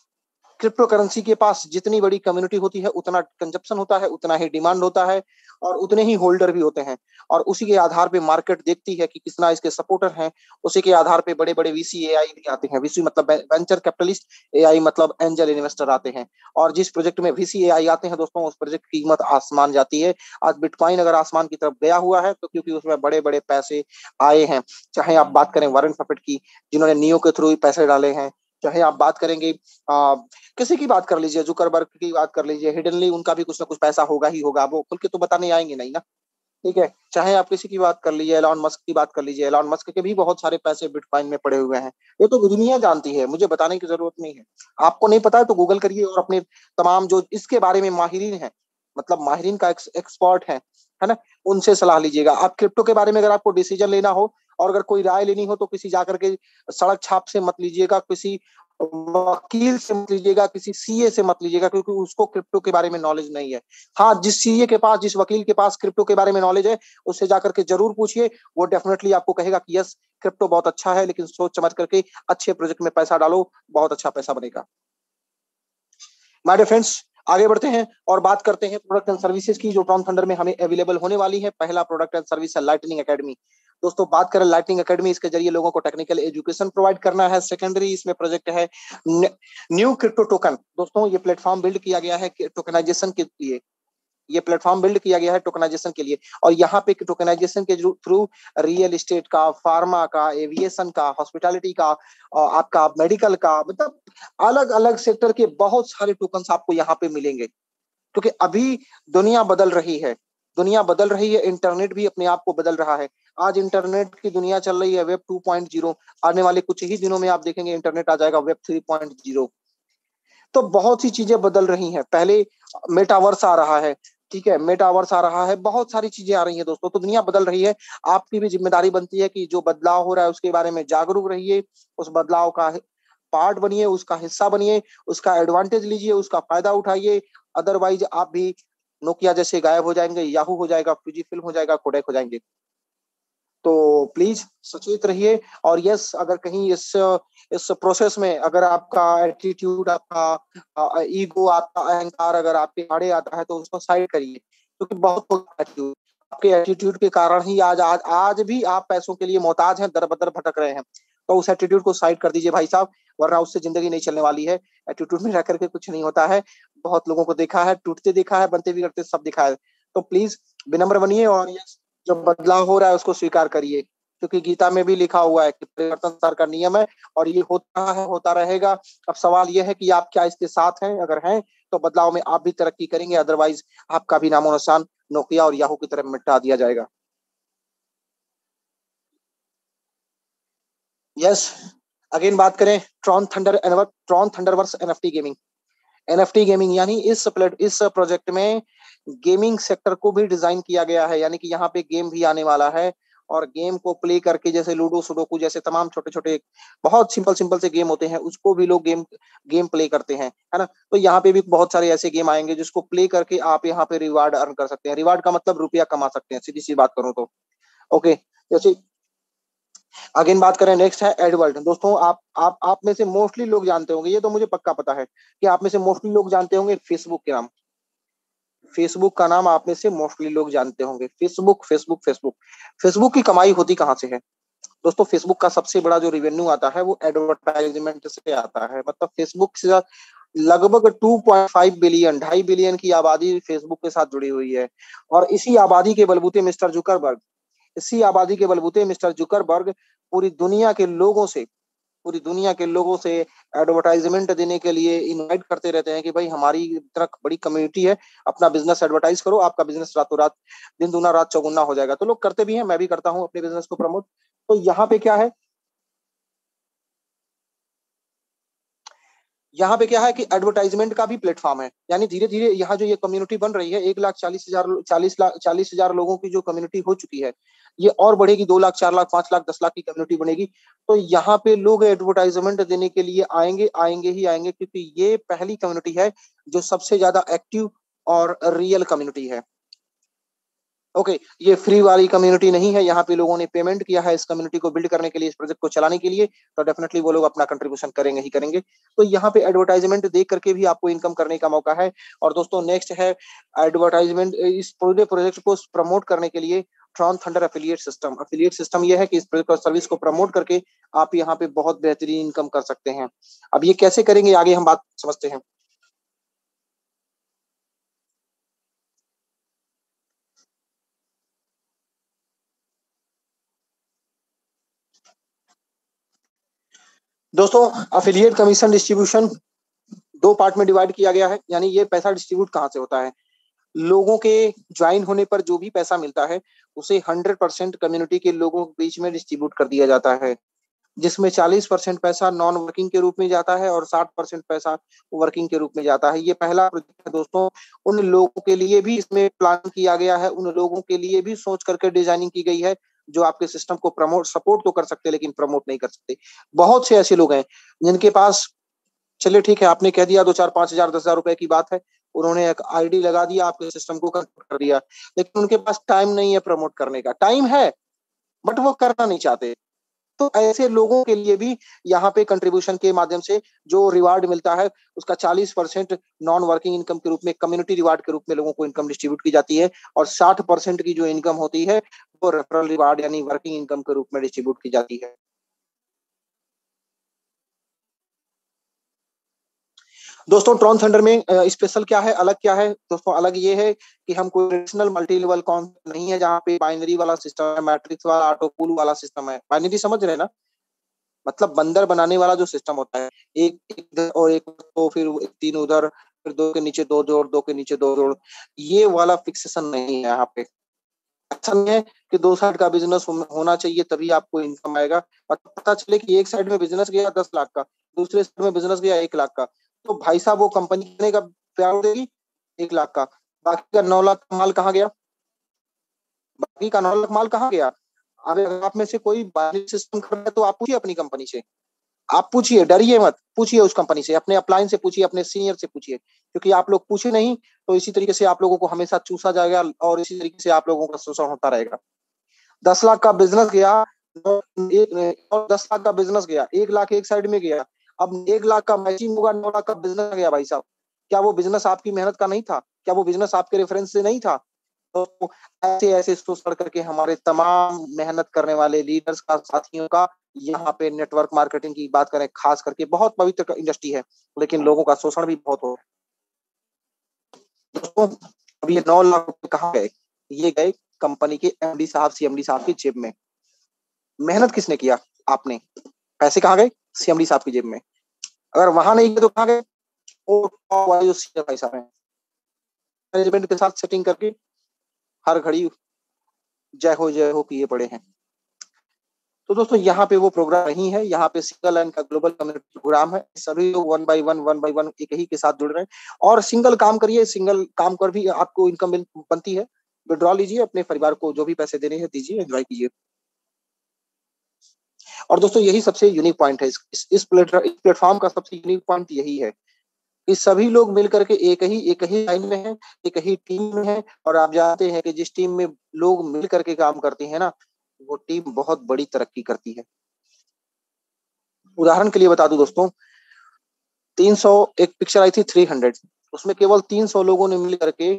क्रिप्टो करेंसी के पास जितनी बड़ी कम्युनिटी होती है, उतना कंजप्शन होता है, उतना ही डिमांड होता है, और उतने ही होल्डर भी होते हैं। और उसी के आधार पे मार्केट देखती है कि कितना इसके सपोर्टर हैं। उसी के आधार पे बड़े बड़े वीसी एआई भी आते हैं। वीसी मतलब वेंचर कैपिटलिस्ट, एआई मतलब एंजल इन्वेस्टर आते हैं। और जिस प्रोजेक्ट में वीसी एआई आते हैं दोस्तों, उस प्रोजेक्ट की कीमत आसमान जाती है। आज बिटकॉइन अगर आसमान की तरफ गया हुआ है, तो क्योंकि उसमें बड़े बड़े पैसे आए हैं। चाहे आप बात करें वॉरेन बफेट की, जिन्होंने नियो के थ्रू पैसे डाले हैं, चाहे आप बात करेंगे किसी की बात कर लीजिए, जुकरबर्ग की बात कर लीजिए, हिडनली उनका भी कुछ ना कुछ पैसा होगा ही होगा, वो खुल के तो बताने आएंगे नहीं ना। ठीक है, चाहे आप किसी की बात कर लीजिए, एलॉन मस्क की बात कर लीजिए, एलॉन मस्क के भी बहुत सारे पैसे बिटकॉइन में पड़े हुए हैं। ये तो दुनिया जानती है, मुझे बताने की जरूरत नहीं है। आपको नहीं पता है तो गूगल करिए, और अपने तमाम जो इसके बारे में माहिरीन है, मतलब माहिरीन का एक्सपर्ट है ना, उनसे सलाह लीजिएगा। आप क्रिप्टो के बारे में अगर आपको डिसीजन लेना हो, और अगर कोई राय लेनी हो, तो किसी जाकर के सड़क छाप से मत लीजिएगा, किसी वकील से मत लीजिएगा, किसी सीए से मत लीजिएगा, क्योंकि उसको क्रिप्टो के बारे में नॉलेज नहीं है। हाँ, जिस सीए के पास, जिस वकील के पास क्रिप्टो के बारे में नॉलेज है, उससे जाकर के जरूर पूछिए। वो डेफिनेटली आपको कहेगा कि यस, क्रिप्टो बहुत अच्छा है, लेकिन सोच समझ करके अच्छे प्रोजेक्ट में पैसा डालो, बहुत अच्छा पैसा बनेगा। माय डियर फ्रेंड्स, आगे बढ़ते हैं और बात करते हैं प्रोडक्ट एंड सर्विसेज की, जो ट्रॉन थंडर में हमें अवेलेबल होने वाली है। पहला प्रोडक्ट एंड सर्विस है लाइटनिंग एकेडमी। दोस्तों बात करें लाइटनिंग एकेडमी, इसके जरिए लोगों को टेक्निकल एजुकेशन प्रोवाइड करना है। सेकेंडरी इसमें प्रोजेक्ट है न्यू क्रिप्टो टोकन। दोस्तों ये प्लेटफॉर्म बिल्ड किया गया है टोकनाइजेशन के लिए, ये प्लेटफॉर्म बिल्ड किया गया है टोकनाइजेशन के लिए, और यहाँ पे टोकनाइजेशन के थ्रू रियल एस्टेट का, फार्मा का, एविएशन का, हॉस्पिटैलिटी का, आपका मेडिकल का, मतलब अलग अलग सेक्टर के बहुत सारे टोकन्स आपको यहाँ पे मिलेंगे। क्योंकि अभी दुनिया बदल रही है, दुनिया बदल रही है, इंटरनेट भी अपने आप को बदल रहा है। आज इंटरनेट की दुनिया चल रही है वेब 2.0, आने वाले कुछ ही दिनों में आप देखेंगे इंटरनेट आ जाएगा वेब 3.0। तो बहुत सी चीजें बदल रही हैं। पहले मेटावर्स आ रहा है, ठीक है, मेटावर्स आ रहा है, बहुत सारी चीजें आ रही हैं दोस्तों, तो दुनिया बदल रही है। आपकी भी जिम्मेदारी बनती है कि जो बदलाव हो रहा है उसके बारे में जागरूक रहिए, उस बदलाव का पार्ट बनिए, उसका हिस्सा बनिए, उसका एडवांटेज लीजिए, उसका फायदा उठाइए। अदरवाइज आप भी नोकिया जैसे गायब हो जाएंगे, याहू हो जाएगा, फुजी फिल्म हो जाएगा, कोडेक हो जाएंगे। तो प्लीज सचेत रहिए। और यस, अगर कहीं इस प्रोसेस में अगर आपका एटीट्यूड, आपका ईगो, आपका अहंकार अगर आपके आड़े आता है तो उसको साइड करिए, क्योंकि बहुत एटीट्यूड, आपके एटीट्यूड के कारण ही आज भी आप पैसों के लिए मोहताज हैं, दर बदर भटक रहे हैं। तो उस एटीट्यूड को साइड कर दीजिए भाई साहब, वरना उससे जिंदगी नहीं चलने वाली है। एटीट्यूड में रह करके कुछ नहीं होता है। बहुत लोगों को देखा है, टूटते देखा है, बनते भी करते सब देखा है। तो प्लीज विनम्र बनिए और यस, जो बदलाव हो रहा है उसको स्वीकार करिए, क्योंकि गीता में भी लिखा हुआ है कि परिवर्तन संसार का नियम है और ये होता है, होता रहेगा। अब सवाल यह है कि आप क्या इसके साथ हैं, अगर हैं तो बदलाव में आप भी तरक्की करेंगे, अदरवाइज आपका भी नामो निशान नोकिया और याहू की तरफ मिटा दिया जाएगा। यस, अगेन बात करें Tron Thunderverse NFT gaming. NFT gaming यानी इस प्रोजेक्ट में गेमिंग सेक्टर को भी डिजाइन किया गया है, यानी कि यहाँ पे गेम भी आने वाला है। और गेम को प्ले करके, जैसे लूडो, सुडोकू जैसे तमाम छोटे छोटे बहुत सिंपल सिंपल से गेम होते हैं, उसको भी लोग गेम गेम प्ले करते हैं, है ना। तो यहाँ पे भी बहुत सारे ऐसे गेम आएंगे जिसको प्ले करके आप यहाँ पे रिवार्ड अर्न कर सकते हैं। रिवार्ड का मतलब रुपया कमा सकते हैं, सीधी सी बात करूं तो। ओके, जैसे अगेन बात करें, नेक्स्ट है एडवर्ड। दोस्तों आप में से मोस्टली लोग जानते होंगे, ये तो मुझे पक्का पता है कि आप में से मोस्टली लोग जानते होंगे फेसबुक के नाम। फेसबुक का नाम आप में से मोस्टली लोग जानते होंगे। फेसबुक फेसबुक फेसबुक फेसबुक की कमाई होती कहाँ से है दोस्तों? फेसबुक का सबसे बड़ा जो रेवेन्यू आता है वो एडवर्टाइजमेंट से आता है। मतलब फेसबुक से लगभग 2.5 बिलियन, 2.5 बिलियन की आबादी फेसबुक के साथ जुड़ी हुई है। और इसी आबादी के बलबूते मिस्टर जुकरबर्ग पूरी दुनिया के लोगों से पूरी दुनिया के लोगों से एडवर्टाइजमेंट देने के लिए इनवाइट करते रहते हैं कि भाई हमारी तरह बड़ी कम्युनिटी है, अपना बिजनेस एडवर्टाइज करो, आपका बिजनेस रातों रात दिन दूना रात चौगुना हो जाएगा। तो लोग करते भी हैं, मैं भी करता हूँ अपने बिजनेस को प्रमोट। तो यहाँ पे क्या है, यहाँ पे क्या है कि एडवर्टाइजमेंट का भी प्लेटफॉर्म है। यानी धीरे धीरे यहाँ जो ये कम्युनिटी बन रही है, 1,40,000 लोगों की जो कम्युनिटी हो चुकी है, ये और बढ़ेगी, 2 लाख, 4 लाख, 5 लाख, 10 लाख की कम्युनिटी बनेगी। तो यहाँ पे लोग एडवर्टाइजमेंट देने के लिए आएंगे, आएंगे ही आएंगे, क्योंकि ये पहली कम्युनिटी है जो सबसे ज्यादा एक्टिव और रियल कम्युनिटी है। ओके, ये फ्री वाली कम्युनिटी नहीं है, यहाँ पे लोगों ने पेमेंट किया है इस कम्युनिटी को बिल्ड करने के लिए, इस प्रोजेक्ट को चलाने के लिए। तो डेफिनेटली वो लोग अपना कंट्रीब्यूशन करेंगे ही करेंगे। तो यहाँ पे एडवर्टाइजमेंट देख करके भी आपको इनकम करने का मौका है। और दोस्तों नेक्स्ट है एडवर्टाइजमेंट, इस पूरे प्रोजेक्ट को प्रमोट करने के लिए Tron thunder affiliate system. Affiliate system ये है कि इस प्रोजेक्ट और सर्विस को प्रमोट करके आप यहाँ पे बहुत बेहतरीन इनकम कर सकते हैं। अब ये कैसे करेंगे, आगे हम बात समझते हैं। दोस्तों अफिलिएट कमीशन डिस्ट्रीब्यूशन दो पार्ट में डिवाइड किया गया है। यानी ये पैसा डिस्ट्रीब्यूट कहाँ से होता है? लोगों के ज्वाइन होने पर जो भी पैसा मिलता है उसे 100% कम्युनिटी के लोगों के बीच में डिस्ट्रीब्यूट कर दिया जाता है, जिसमें 40% पैसा नॉन वर्किंग के रूप में जाता है और 60% पैसा वर्किंग के रूप में जाता है। ये पहला प्रोजेक्ट है दोस्तों। उन लोगों के लिए भी इसमें प्लान किया गया है, उन लोगों के लिए भी सोच करके डिजाइनिंग की गई है जो आपके सिस्टम को प्रमोट सपोर्ट तो कर सकते हैं लेकिन प्रमोट नहीं कर सकते। बहुत से ऐसे लोग हैं जिनके पास, चलिए ठीक है, आपने कह दिया 2, 4, 5 हजार, 10 हजार रुपए की बात है, उन्होंने एक आईडी लगा दिया, आपके सिस्टम को कंट्रोल कर दिया, लेकिन उनके पास टाइम नहीं है प्रमोट करने का। टाइम है बट वो करना नहीं चाहते। तो ऐसे लोगों के लिए भी यहाँ पे कंट्रीब्यूशन के माध्यम से जो रिवार्ड मिलता है उसका 40% नॉन वर्किंग इनकम के रूप में, कम्युनिटी रिवार्ड के रूप में लोगों को इनकम डिस्ट्रीब्यूट की जाती है, और 60% की जो इनकम होती है वो रेफरल रिवार्ड यानी वर्किंग इनकम के रूप में डिस्ट्रीब्यूट की जाती है। दोस्तों ट्रॉन थंडर में स्पेशल क्या है, अलग क्या है दोस्तों? अलग ये है कि हम कोई ट्रेडिशनल मल्टी लेवल कॉन्सेप्ट नहीं है जहाँ पे बाइनरी वाला सिस्टम है, मैट्रिक्स वाला, ऑटो पूल वाला सिस्टम है। बाइनरी समझ रहे हैं ना, मतलब बंदर बनाने वाला जो सिस्टम होता है, एक इधर और एक, तो फिर तीन उधर, फिर दो के नीचे दो जोड़, दो के नीचे दो जोड़, ये वाला फिक्सेशन नहीं है यहाँ पे। ऐसा नहीं है कि दो साइड का बिजनेस होना चाहिए तभी आपको इनकम आएगा। पता चले कि एक साइड में बिजनेस गया 10 लाख का, दूसरे साइड में बिजनेस गया 1 लाख का, तो भाई साहब वो कंपनी कितने का प्यार देगी? 1 लाख का। बाकी का 9 लाख का माल कहाँ गया? बाकी का 9 लाख माल कहाँ गया? अरे अगर आप में से कोई बाइनरी सिस्टम कर रहा है तो आप पूछिए अपनी कंपनी से, आप पूछिए, डरिए मत, पूछिए उस कंपनी से, अपने अपलाइन से पूछिए, अपने सीनियर से पूछिए, क्योंकि आप लोग पूछे नहीं तो इसी तरीके से आप लोगों को हमेशा चूसा जाएगा और इसी तरीके से आप लोगों का शोषण होता रहेगा। 10 लाख का बिजनेस गया, और 10 लाख का बिजनेस गया, 1 लाख एक साइड में गया, अब 1 लाख का मैचिंग होगा, 9 लाख का बिजनेस गया भाई साहब। क्या वो बिजनेस आपकी मेहनत का नहीं था? क्या वो बिजनेस आपके रेफरेंस से नहीं था? तो ऐसे ऐसे शोषण करके हमारे तमाम मेहनत करने वाले लीडर्स का, साथियों का, यहाँ पे नेटवर्क मार्केटिंग की बात करें खास करके, बहुत पवित्र इंडस्ट्री है, लेकिन लोगों का शोषण भी बहुत हो रहा है। दोस्तों अब ये 9 लाख रुपए कहाँ गए? ये गए कंपनी के एमडी साहब, सीएमडी साहब की जेब में। मेहनत किसने किया? आपने। पैसे कहाँ गए? सीएमडी साहब की जेब में। अगर वहां नहीं गए तो कहाँ गए? वो टॉप वाले जो सीनियर भाई साहब हैं, मैनेजमेंट के साथ सेटिंग करके हर घड़ी जय हो किए पड़े हैं। तो दोस्तों यहाँ पे वो प्रोग्राम नहीं है, यहाँ पे सिंगल लाइन का ग्लोबल कम्युनिटी प्रोग्राम है। सभी लोग वन बाई वन एक ही के साथ जुड़ रहे हैं, और सिंगल काम करिए, सिंगल काम कर भी आपको इनकम बनती है। विड्रॉ लीजिए, अपने परिवार को जो भी पैसे देने हैं दीजिए, एंजॉय कीजिए। और दोस्तों यही सबसे यूनिक पॉइंट है, इस प्लेटफॉर्म का सबसे यूनिक पॉइंट यही है कि सभी लोग मिलकर के एक ही लाइन में है, एक ही टीम में है। और आप जानते हैं कि जिस टीम में लोग मिल करके काम करते हैं ना, वो टीम बहुत बड़ी तरक्की करती है। उदाहरण के लिए बता दूं दोस्तों, 300, एक पिक्चर आई थी 300, उसमें केवल 300 लोगों ने मिल करके,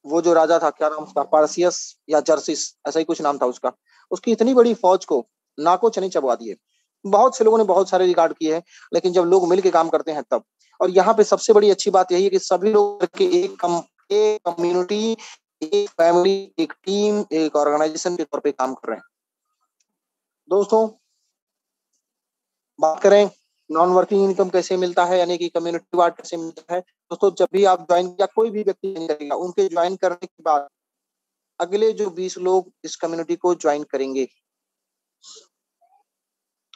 वो जो राजा था, क्या नाम उसका, पार्सियस या जर्सिस, ऐसा ही कुछ नाम था उसका, उसकी इतनी बड़ी फौज को नाको चने चबवा दिए। बहुत से लोगों ने बहुत सारे रिकॉर्ड किए हैं, लेकिन जब लोग मिल के काम करते हैं तब। और यहाँ पे सबसे बड़ी अच्छी बात यही है कि सभी लोग के एक कम्युनिटी, एक फैमिली, एक टीम, एक ऑर्गेनाइजेशन के तौर पे काम कर रहे हैं। दोस्तों बात करें नॉन वर्किंग इनकम कैसे मिलता है, यानी कि कम्युनिटी वार्ड कैसे मिलता है। दोस्तों जब भी आप ज्वाइन, या कोई भी व्यक्ति ज्वाइन करेगा, उनके ज्वाइन करने के बाद अगले जो 20 लोग इस कम्युनिटी को ज्वाइन करेंगे,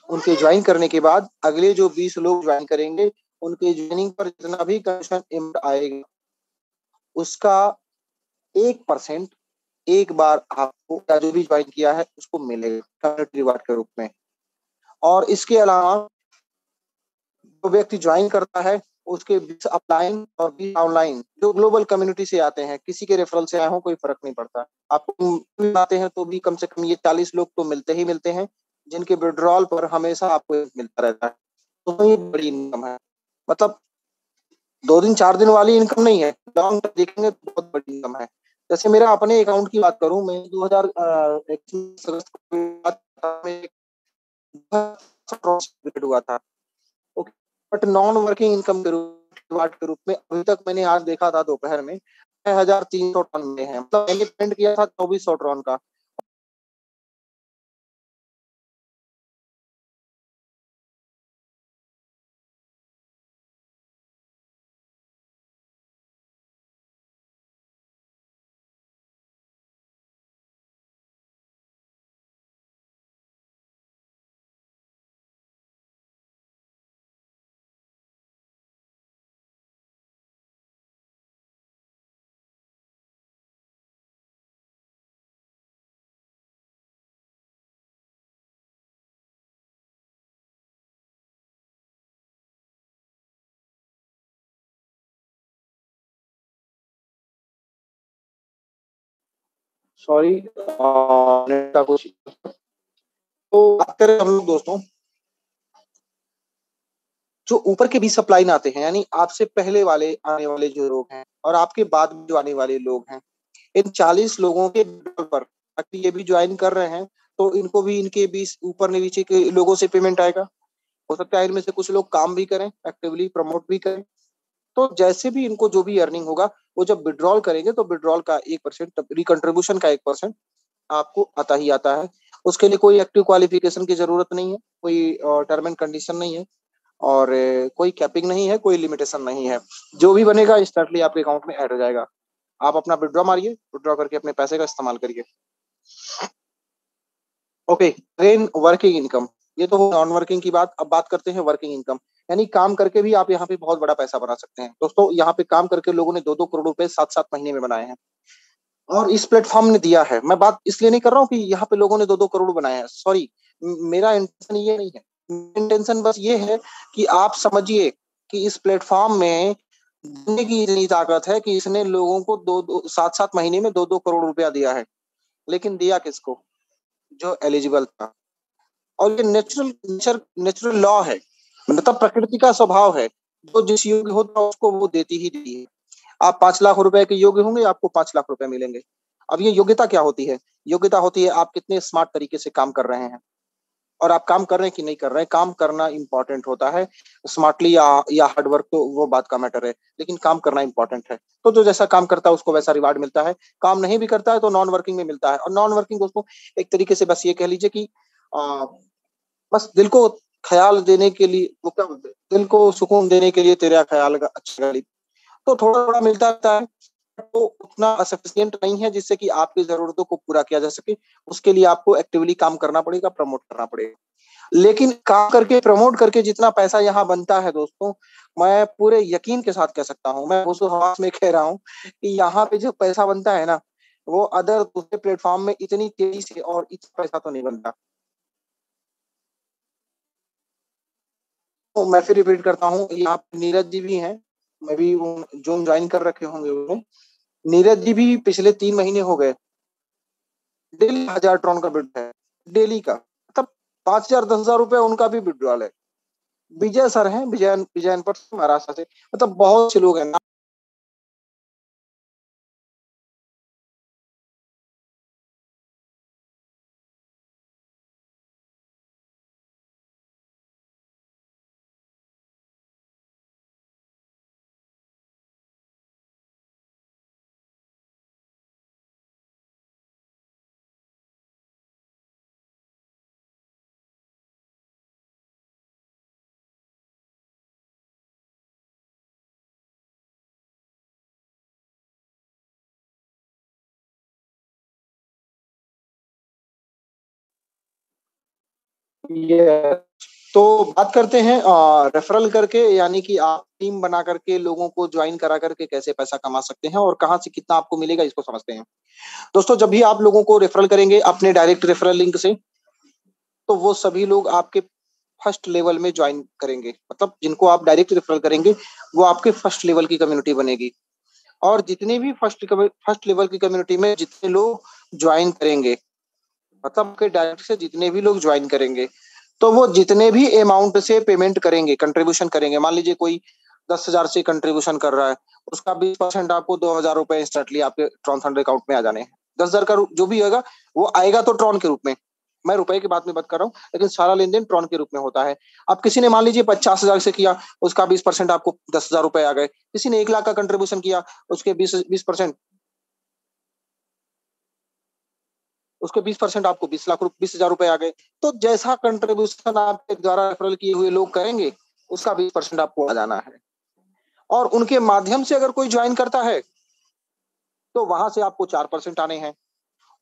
उनके ज्वाइन करने के बाद अगले जो 20 लोग ज्वाइन करेंगे, उनके ज्वाइनिंग पर जितना भी कमीशन अमाउंट आएगा, उसका 1% एक बार आपको, या जो भी ज्वाइन किया है उसको मिलेगा कम्युनिटी रिवार्ड के रूप में। और इसके अलावा जो व्यक्ति ज्वाइन करता है, उसके 20 अपलाइन और 20 ऑनलाइन जो ग्लोबल कम्युनिटी से आते हैं, किसी के रेफरल से आए हो कोई फर्क नहीं पड़ता। आपको आते हैं तो भी कम से कम ये 40 लोग तो मिलते ही मिलते हैं, जिनके विड्रॉल पर हमेशा आपको मिलता रहता है। तो ये बड़ी इनकम है, मतलब 2 दिन 4 दिन वाली इनकम नहीं है, लॉन्ग टर्म देखेंगे तो बहुत बड़ी इनकम है। जैसे मेरा अपने अकाउंट की बात करूं, मैं 2021 अगस्त में हुआ था, okay, but non working income के रूप में अभी तक मैंने आज देखा था दोपहर में 6,300 टन में है, मतलब मैंने पेमेंट किया था 2,400 टन का। सॉरी, नेट का कुछ तो बात करें हम लोग दोस्तों, जो ऊपर के 20 सप्लाइन आते हैं, यानी आपसे पहले वाले आने वाले जो लोग हैं और आपके बाद में जो आने वाले लोग हैं, इन 40 लोगों के पर अगर ये भी ज्वाइन कर रहे हैं तो इनको भी इनके 20 ऊपर नीचे के लोगों से पेमेंट आएगा। हो सकता है इनमें से कुछ लोग काम भी करें, एक्टिवली प्रमोट भी करें। तो जैसे भी इनको जो भी अर्निंग होगा, वो जब विड्रॉल करेंगे तो विड्रॉल का 1%, रिकंट्रीब्यूशन का 1% आपको आता ही आता है। उसके लिए कोई एक्टिव क्वालिफिकेशन की जरूरत नहीं है, कोई टर्म एंड कंडीशन नहीं है, और कोई कैपिंग नहीं है, कोई लिमिटेशन नहीं है। जो भी बनेगा इंस्टेंटली आपके अकाउंट में ऐड हो जाएगा। आप अपना विड्रॉ मारिए, विड्रॉ करके अपने पैसे का इस्तेमाल करिए। ओके, अगेन वर्किंग इनकम, ये तो नॉन वर्किंग की बात। अब बात करते हैं वर्किंग इनकम, यानी काम करके भी आप यहाँ पे बहुत बड़ा पैसा बना सकते हैं। दोस्तों, यहाँ पे काम करके लोगों ने 2-2 करोड़ रुपए 7-7 महीने में बनाए हैं, और इस प्लेटफॉर्म ने दिया है। मैं बात इसलिए नहीं कर रहा हूँ कि यहाँ पे लोगों ने 2-2 करोड़ बनाए हैं, सॉरी, मेरा इंटेंशन ये नहीं है। इंटेंशन बस ये है कि आप समझिए कि इस प्लेटफॉर्म में देने की इतनी ताकत है कि इसने लोगों को 7-7 महीने में 2-2 करोड़ रुपया दिया है। लेकिन दिया किसको? जो एलिजिबल था। और ये नेचुरल लॉ है, मतलब प्रकृति का स्वभाव है। जो जिस योग्य होता है उसको वो देती ही देती है। आप 5 लाख रुपए के योग्य होंगे, आपको 5 लाख रुपए मिलेंगे। अब ये योग्यता क्या होती है? योग्यता होती है आप कितने स्मार्ट तरीके से काम कर रहे हैं, और आप काम कर रहे हैं कि नहीं कर रहे हैं। काम करना इंपॉर्टेंट होता है, स्मार्टली या हार्डवर्क तो वो बात का मैटर है, लेकिन काम करना इंपॉर्टेंट है। तो जो जैसा काम करता है उसको वैसा रिवार्ड मिलता है। काम नहीं भी करता है तो नॉन वर्किंग में मिलता है। और नॉन वर्किंग दोस्तों, एक तरीके से बस ये कह लीजिए कि बस दिल को ख्याल देने के लिए, वो क्या बोलते हैं, दिल को सुकून देने के लिए तेरा ख्याल का अच्छा गाली, तो थोड़ा थोड़ा मिलता रहता है। तो उतना सफिशियंट नहीं है जिससे कि आपकी जरूरतों को पूरा किया जा सके। उसके लिए आपको एक्टिवली काम करना पड़ेगा, प्रमोट करना पड़ेगा। लेकिन काम करके, प्रमोट करके जितना पैसा यहाँ बनता है दोस्तों, मैं पूरे यकीन के साथ कह सकता हूँ, मैं होशो हवास में कह रहा हूँ कि यहाँ पे जो पैसा बनता है ना, वो अदर दूसरे प्लेटफॉर्म में इतनी तेजी से और इतना पैसा तो नहीं बनता। तो मैं फिर रिपीट करता हूँ, यहाँ पे नीरज जी भी हैं, मैं भी जो ज्वाइन कर रखे होंगे उन्हें। नीरज जी भी पिछले 3 महीने हो गए डेली 1000 ट्रॉन का बिड है, डेली का, मतलब 5,000 10,000 रुपए उनका भी विड्रॉल है। विजय सर हैं, विजयन पर महाराष्ट्र से, मतलब बहुत से लोग हैं। ये तो बात करते हैं रेफरल करके, यानी कि आप टीम बना करके लोगों को ज्वाइन करा करके कैसे पैसा कमा सकते हैं और कहाँ से कितना आपको मिलेगा, इसको समझते हैं। दोस्तों, जब भी आप लोगों को रेफरल करेंगे अपने डायरेक्ट रेफरल लिंक से, तो वो सभी लोग आपके फर्स्ट लेवल में ज्वाइन करेंगे। मतलब जिनको आप डायरेक्ट रेफरल करेंगे वो आपके फर्स्ट लेवल की कम्युनिटी बनेगी। और जितने भी फर्स्ट लेवल की कम्युनिटी में जितने लोग ज्वाइन करेंगे, मतलब के डायरेक्ट से जितने भी लोग ज्वाइन करेंगे, तो वो जितने भी अमाउंट से पेमेंट करेंगे, कंट्रीब्यूशन करेंगे, मान लीजिए कोई 10,000 से कंट्रीब्यूशन कर रहा है, उसका 20% आपको 2,000 रुपए इंस्टेंटली आपके ट्रॉन फंड अकाउंट में आ जाने हैं। 10,000 का जो भी होगा वो आएगा तो ट्रॉन के रूप में, मैं रुपए की बात में बात कर रहा हूँ, लेकिन सारा लेन देन ट्रॉन के रूप में होता है। अब किसी ने मान लीजिए 50,000 से किया, उसका 20% आपको 10,000 रुपए आ गए। किसी ने 1 लाख का कंट्रीब्यूशन किया, उसके 20% उसके 20% आपको 20 हजार रुपए आ गए। तो जैसा कंट्रीब्यूशन आपके द्वारा रेफरल किए हुए लोग करेंगे, उसका 20% आपको आ जाना है। और उनके माध्यम से अगर कोई ज्वाइन करता है तो वहां से आपको 4% आने हैं।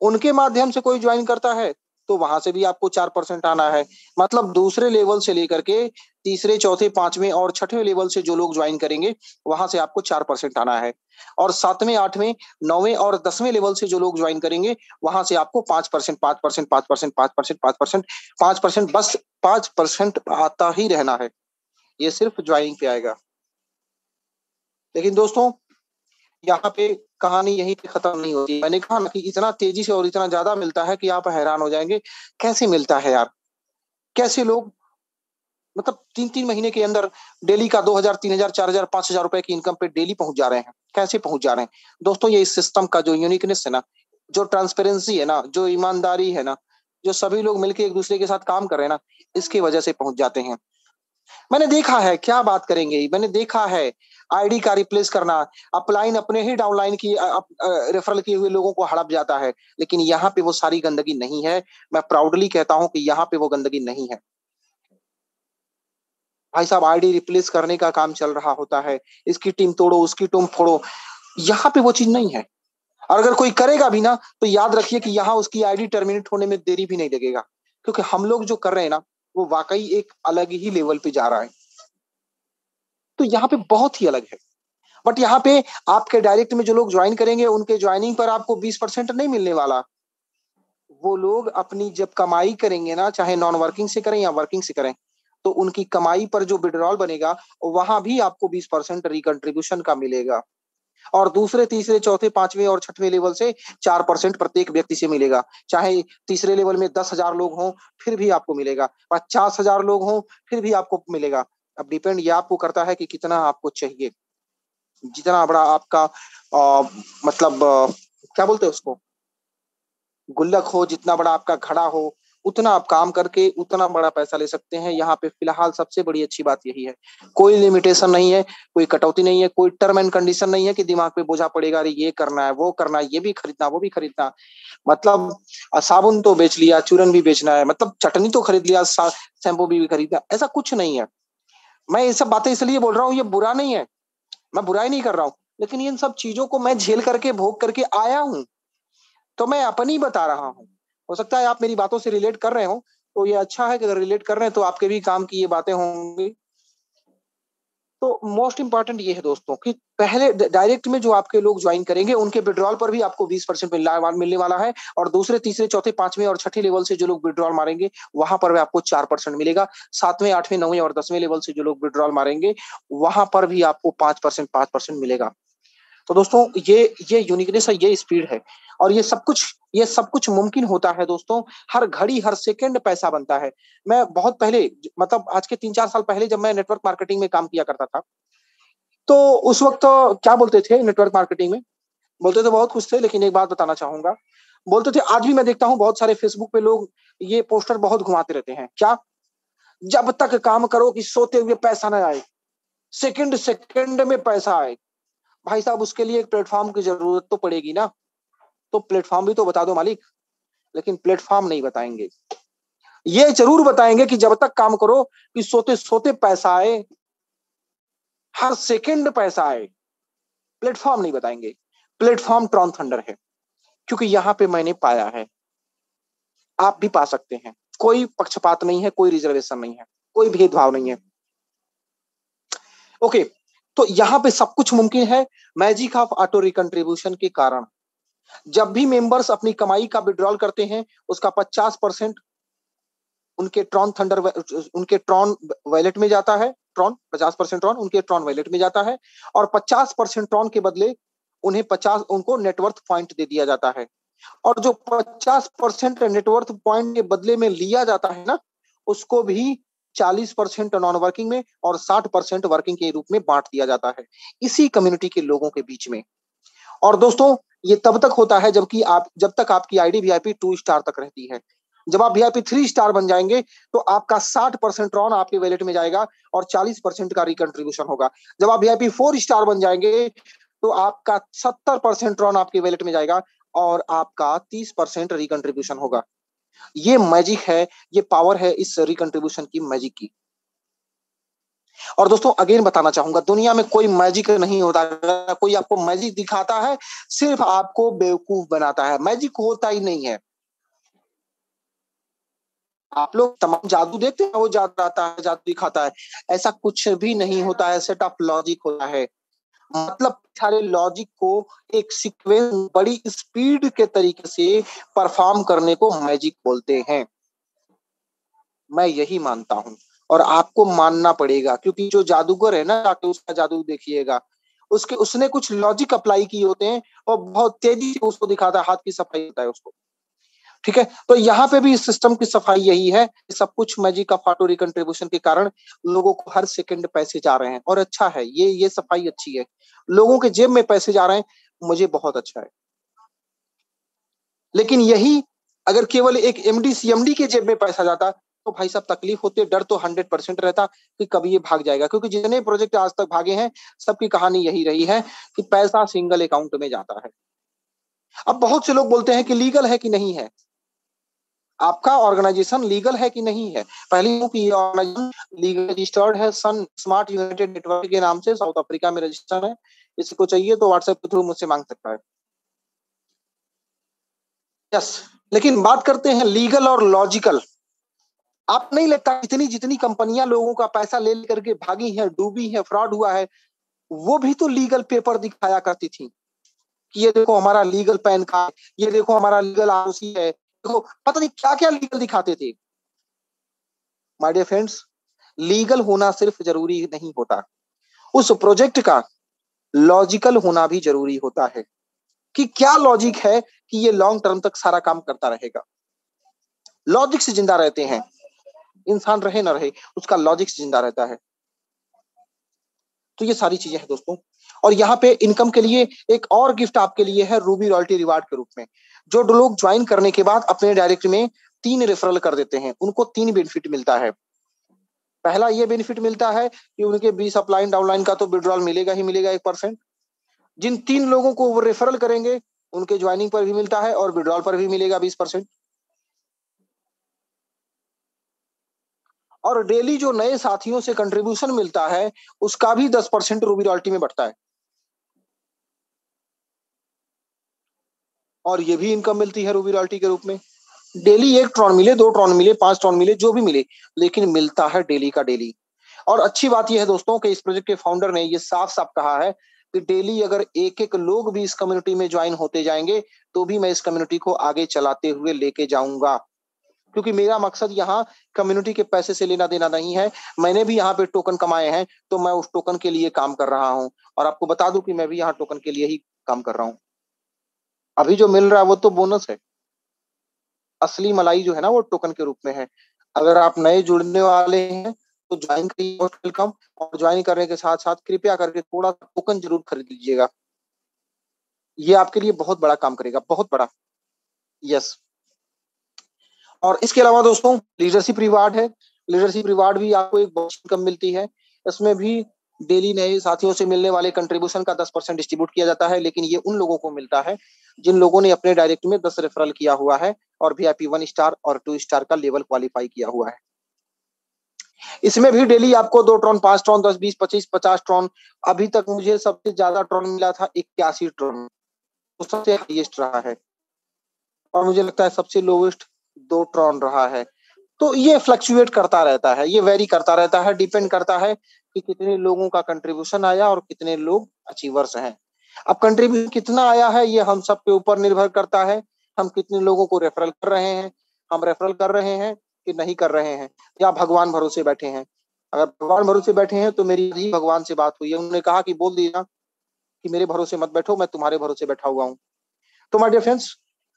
उनके माध्यम से कोई ज्वाइन करता है तो वहां से भी आपको 4% आना है। मतलब दूसरे लेवल से लेकर के तीसरे, चौथे, पांचवें और छठवें लेवल से जो लोग ज्वाइन करेंगे, वहां से आपको 4% आना है। और सातवें, आठवें, नौवें और 10वें लेवल से जो लोग ज्वाइन करेंगे, वहां से आपको 5%, 5%, 5%, 5%, 5%, 5%, बस 5% आता ही रहना है। ये सिर्फ ज्वाइनिंग पे आएगा। लेकिन दोस्तों, यहाँ पे कहानी यहीं पे खत्म नहीं होती। मैंने कहा ना कि इतना तेजी से और इतना ज्यादा मिलता है कि आप हैरान हो जाएंगे, कैसे मिलता है यार। कैसे लोग मतलब 3-3 महीने के अंदर डेली का 2000, 3000, 4000, 5000 रुपए की इनकम पे डेली पहुंच जा रहे हैं। कैसे पहुंच जा रहे हैं दोस्तों? ये इस सिस्टम का जो यूनिकनेस है ना, जो ट्रांसपेरेंसी है ना, जो ईमानदारी है ना, जो सभी लोग मिलकर एक दूसरे के साथ काम कर रहे हैं ना, इसकी वजह से पहुंच जाते हैं। मैंने देखा है, क्या बात करेंगे, मैंने देखा है आईडी का रिप्लेस करना, अपलाइन अपने ही डाउनलाइन की रेफरल किए हुए लोगों को हड़प जाता है, लेकिन यहाँ पे वो सारी गंदगी नहीं है। मैं प्राउडली कहता हूं कि यहाँ पे वो गंदगी नहीं है। भाई साहब, आईडी रिप्लेस करने का काम चल रहा होता है, इसकी टीम तोड़ो, उसकी टीम फोड़ो, यहाँ पे वो चीज नहीं है। और अगर कोई करेगा भी ना, तो याद रखिए कि यहाँ उसकी आईडी टर्मिनेट होने में देरी भी नहीं लगेगा, क्योंकि हम लोग जो कर रहे हैं ना, वो वाकई एक अलग ही लेवल पे जा रहा है। तो यहाँ पे बहुत ही अलग है। बट यहाँ पे आपके डायरेक्ट में जो लोग ज्वाइन करेंगे, उनके ज्वाइनिंग पर आपको 20% नहीं मिलने वाला। वो लोग अपनी जब कमाई करेंगे ना, चाहे नॉन वर्किंग से करें या वर्किंग से करें, तो उनकी कमाई पर जो विड्रॉल बनेगा, वहां भी आपको 20% रिकंट्रीब्यूशन का मिलेगा। और दूसरे, तीसरे, चौथे, पांचवें और छठवें लेवल से 4% प्रत्येक व्यक्ति से मिलेगा। चाहे तीसरे लेवल में 10,000 लोग हों, फिर भी आपको मिलेगा। 50,000 लोग हों, फिर भी आपको मिलेगा। अब डिपेंड ये आपको करता है कि कितना आपको चाहिए। जितना बड़ा आपका मतलब क्या बोलते हैं उसको, गुल्लक हो, जितना बड़ा आपका घड़ा हो, उतना आप काम करके उतना बड़ा पैसा ले सकते हैं। यहाँ पे फिलहाल सबसे बड़ी अच्छी बात यही है, कोई लिमिटेशन नहीं है, कोई कटौती नहीं है, कोई टर्म एंड कंडीशन नहीं है कि दिमाग पे बोझा पड़ेगा, अरे ये करना है, वो करना है, ये भी खरीदना, वो भी खरीदना। मतलब साबुन तो बेच लिया, चूरन भी बेचना है, मतलब चटनी तो खरीद लिया, शैम्पू भी खरीदना, ऐसा कुछ नहीं है। मैं ये सब बातें इसलिए बोल रहा हूँ, ये बुरा नहीं है, मैं बुराई नहीं कर रहा हूँ, लेकिन इन सब चीजों को मैं झेल करके, भोग करके आया हूँ, तो मैं अपनी बता रहा हूँ। हो सकता है आप मेरी बातों से रिलेट कर रहे हो, तो ये अच्छा है कि अगर रिलेट कर रहे हैं तो आपके भी काम की ये बातें होंगी। तो मोस्ट इंपॉर्टेंट ये है दोस्तों कि पहले डायरेक्ट में जो आपके लोग ज्वाइन करेंगे, उनके विड्रॉल पर भी आपको 20% मिलने वाला है। और दूसरे, तीसरे, चौथे, पांचवें और छठे लेवल से जो लोग विड्रॉल मारेंगे, वहां पर भी आपको 4% मिलेगा। सातवें, आठवें, नौवें और 10वें लेवल से जो लोग विड्रॉल मारेंगे, वहां पर भी आपको 5% मिलेगा। तो दोस्तों, ये यूनिकनेस है, ये स्पीड है। और ये सब कुछ मुमकिन होता है दोस्तों। हर घड़ी, हर सेकंड पैसा बनता है। मैं बहुत पहले, मतलब आज के 3-4 साल पहले, जब मैं नेटवर्क मार्केटिंग में काम किया करता था, तो उस वक्त तो क्या बोलते थे नेटवर्क मार्केटिंग में, बोलते तो बहुत कुछ थे, लेकिन एक बात बताना चाहूंगा। बोलते थे, आज भी मैं देखता हूँ बहुत सारे फेसबुक पे लोग ये पोस्टर बहुत घुमाते रहते हैं, क्या, जब तक काम करो कि सोते हुए पैसा ना आए, सेकंड सेकंड में पैसा आए। भाई साहब, उसके लिए एक प्लेटफॉर्म की जरूरत तो पड़ेगी ना, तो प्लेटफॉर्म भी तो बता दो मालिक। लेकिन प्लेटफॉर्म नहीं बताएंगे। ये जरूर बताएंगे कि जब तक काम करो कि सोते सोते पैसा आए, हर सेकंड पैसा आए। प्लेटफॉर्म नहीं बताएंगे। प्लेटफॉर्म ट्रॉन थंडर है, क्योंकि यहाँ पे मैंने पाया है, आप भी पा सकते हैं। कोई पक्षपात नहीं है, कोई रिजर्वेशन नहीं है, कोई भेदभाव नहीं है। ओके, तो यहाँ पे सब कुछ मुमकिन है मैजिक ऑफ ऑटो रिकंट्रीब्यूशन के कारण। जब भी मेंबर्स अपनी कमाई का विड्रॉल करते हैं, उसका 50% उनके ट्रॉन थंडर, उनके ट्रॉन वैलेट में जाता है। ट्रॉन 50% ट्रॉन उनके ट्रॉन वैलेट में जाता है, और 50% ट्रॉन के बदले उन्हें 50 उनको नेटवर्थ पॉइंट दे दिया जाता है। और जो 50% नेटवर्थ पॉइंट के बदले में लिया जाता है ना, उसको भी 40% नॉन वर्किंग में और 60% वर्किंग के रूप में बांट दिया जाता है, इसी कम्युनिटी के लोगों के बीच में। और दोस्तों, ये तब तक होता है जब तक आपकी आईडी वीआईपी 2 स्टार तक रहती है। जब आप वीआईपी 3 स्टार बन जाएंगे, तो आपका 60% रॉन आपके वैलेट में जाएगा और 40% का रिकंट्रीब्यूशन होगा। जब आप वीआईपी 4 स्टार बन जाएंगे, तो आपका 70% रॉन आपके वैलेट में जाएगा और आपका 30% रिकंट्रीब्यूशन होगा। ये मैजिक है, ये पावर है इस रिकंट्रीब्यूशन की, मैजिक की। और दोस्तों, अगेन बताना चाहूंगा, दुनिया में कोई मैजिक नहीं होता। कोई आपको मैजिक दिखाता है, सिर्फ आपको बेवकूफ बनाता है, मैजिक होता ही नहीं है। आप लोग तमाम जादू देखते हैं, वो जादू आता है, जादू दिखाता है, ऐसा कुछ भी नहीं होता है। सेट ऑफ लॉजिक होता है। मतलब सारे लॉजिक को एक सीक्वेंस, बड़ी स्पीड के तरीके से परफॉर्म करने को मैजिक बोलते हैं। मैं यही मानता हूँ, और आपको मानना पड़ेगा, क्योंकि जो जादूगर है ना, जाके उसका जादू देखिएगा, उसने कुछ लॉजिक अप्लाई किए होते हैं और बहुत तेजी से उसको दिखाता है, हाथ की सफाई होता है उसको। ठीक है, तो यहाँ पे भी इस सिस्टम की सफाई यही है, सब कुछ मैजिक ऑफ ऑटो रिकंट्रीब्यूशन के कारण लोगों को हर सेकंड पैसे जा रहे हैं और अच्छा है, ये सफाई अच्छी है, लोगों के जेब में पैसे जा रहे हैं, मुझे बहुत अच्छा है। लेकिन यही अगर केवल एक एमडी सीएमडी के जेब में पैसा जाता तो भाई साहब तकलीफ होती, डर तो 100% रहता कि कभी ये भाग जाएगा, क्योंकि जितने प्रोजेक्ट आज तक भागे हैं सबकी कहानी यही रही है कि पैसा सिंगल अकाउंट में जाता है। अब बहुत से लोग बोलते हैं कि लीगल है कि नहीं है, आपका ऑर्गेनाइजेशन लीगल है कि नहीं है। पहली कि ये ऑर्गेनाइजेशन लीगल रजिस्टर्ड है, सन स्मार्ट यूनाइटेड नेटवर्क के नाम से साउथ अफ्रीका में रजिस्टर्ड है। इसको चाहिए तो व्हाट्सएप के थ्रू मुझसे मांग सकता है। यस, लेकिन बात करते हैं लीगल और लॉजिकल। आप नहीं लगता इतनी जितनी कंपनियां लोगों का पैसा ले लेकर के भागी हैं, डूबी हैं, फ्रॉड हुआ है, वो भी तो लीगल पेपर दिखाया करती थी कि ये देखो हमारा लीगल पैन कार्ड, ये देखो हमारा लीगल आरओसी है, देखो पता नहीं क्या क्या लीगल दिखाते थे। माय डियर फ्रेंड्स, लीगल होना सिर्फ जरूरी नहीं होता, उस प्रोजेक्ट का लॉजिकल होना भी जरूरी होता है कि क्या लॉजिक है कि ये लॉन्ग टर्म तक सारा काम करता रहेगा। लॉजिक से जिंदा रहते हैं इंसान, रहे ना रहे उसका लॉजिक से जिंदा रहता है। तो ये सारी चीजें हैं दोस्तों, और यहाँ पे इनकम के लिए एक और गिफ्ट आपके लिए है रूबी रॉयल्टी रिवार्ड के रूप में। जो लोग ज्वाइन करने के बाद अपने डायरेक्ट में 3 रेफरल कर देते हैं, उनको 3 बेनिफिट मिलता है। पहला ये बेनिफिट मिलता है कि उनके 20 अपलाइन डाउनलाइन का तो विड्रॉल मिलेगा ही मिलेगा 1%। जिन 3 लोगों को वो रेफरल करेंगे उनके ज्वाइनिंग पर भी मिलता है और विड्रॉल पर भी मिलेगा 20%। और डेली जो नए साथियों से कंट्रीब्यूशन मिलता है उसका भी 10% रूबी रॉयल्टी में बढ़ता है। और ये भी इनकम मिलती है रूबी रॉयल्टी के रूप में। डेली 1 ट्रॉन मिले, 2 ट्रॉन मिले, 5 ट्रॉन मिले, जो भी मिले, लेकिन मिलता है डेली का डेली। और अच्छी बात यह है दोस्तों कि इस प्रोजेक्ट के फाउंडर ने ये साफ साफ कहा है कि डेली अगर एक एक लोग भी इस कम्युनिटी में ज्वाइन होते जाएंगे तो भी मैं इस कम्युनिटी को आगे चलाते हुए लेके जाऊंगा, क्योंकि मेरा मकसद यहाँ कम्युनिटी के पैसे से लेना देना नहीं है। मैंने भी यहाँ पे टोकन कमाए हैं तो मैं उस टोकन के लिए काम कर रहा हूँ, और आपको बता दूं कि मैं भी यहाँ टोकन के लिए ही काम कर रहा हूँ। अभी जो मिल रहा है वो तो बोनस है, असली मलाई जो है ना वो टोकन के रूप में है। अगर आप नए जुड़ने वाले हैं तो ज्वाइन करिए, वेलकम। और ज्वाइन करने के साथ साथ कृपया करके थोड़ा टोकन जरूर खरीद लीजिएगा, ये आपके लिए बहुत बड़ा काम करेगा, बहुत बड़ा। यस, और इसके अलावा दोस्तों लीडरशिप रिवार्ड है। लीडरशिप रिवार्ड भी आपको एक बहुत इनकम मिलती है। इसमें भी डेली नए साथियों से मिलने वाले कंट्रीब्यूशन का 10% डिस्ट्रीब्यूट किया जाता है, लेकिन ये उन लोगों को मिलता है जिन लोगों ने अपने डायरेक्ट में 10 रेफरल किया हुआ है और VIP 1 स्टार और 2 स्टार का लेवल क्वालिफाई किया हुआ है। इसमें भी डेली आपको 2 ट्रॉन, 5 ट्रॉन, 10, 20, 25, 50 ट्रॉन। अभी तक मुझे सबसे ज्यादा ट्रॉन मिला था 81 ट्रॉन, तो सबसे हाईएस्ट रहा है। और मुझे लगता है सबसे लोवेस्ट 2 ट्रॉन रहा है। तो ये फ्लक्चुएट करता रहता है, ये वेरी करता रहता है, डिपेंड करता है कि कितने लोगों का कंट्रीब्यूशन आया और कितने लोग अचीवर्स हैं। अब कंट्रीब्यूशन कितना आया है ये हम सब के ऊपर निर्भर करता है, हम कितने लोगों को रेफरल कर रहे हैं, हम रेफरल कर रहे हैं कि नहीं कर रहे हैं, या भगवान भरोसे बैठे हैं। अगर भगवान भरोसे बैठे हैं तो मेरी ही भगवान से बात हुई है, उन्होंने कहा कि बोल दीजिए कि मेरे भरोसे मत बैठो, मैं तुम्हारे भरोसे बैठा हुआ हूँ। तो माय डियर फ्रेंड्स,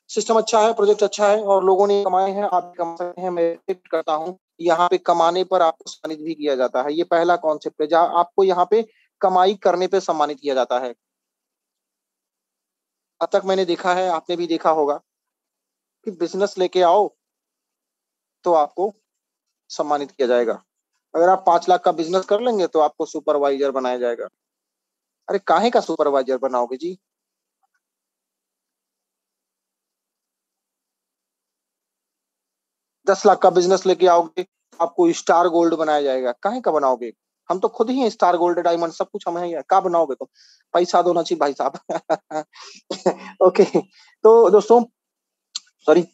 सिस्टम अच्छा है, प्रोजेक्ट अच्छा है, और लोगों ने कमाए हैं, आप कमा सकते हैं। मैं एक्सपेक्ट करता हूँ यहाँ पे कमाने पर आपको सम्मानित भी किया जाता है। ये पहला कॉन्सेप्ट है जहाँ आपको यहाँ पे कमाई करने पे सम्मानित किया जाता है। अब तक मैंने देखा है, आपने भी देखा होगा कि बिजनेस लेके आओ तो आपको सम्मानित किया जाएगा। अगर आप 5 लाख का बिजनेस कर लेंगे तो आपको सुपरवाइजर बनाया जाएगा। अरे काहे का सुपरवाइजर बनाओगे जी? 10 लाख का बिजनेस लेके आओगे आपको स्टार गोल्ड बनाया जाएगा। काहे का बनाओगे? हम तो खुद ही हैं स्टार गोल्ड डायमंड, सब कुछ हम हैं, क्या बनाओगे तुम? पैसा दो ना चाहिए भाई साहब। ओके, तो दोस्तों सॉरी,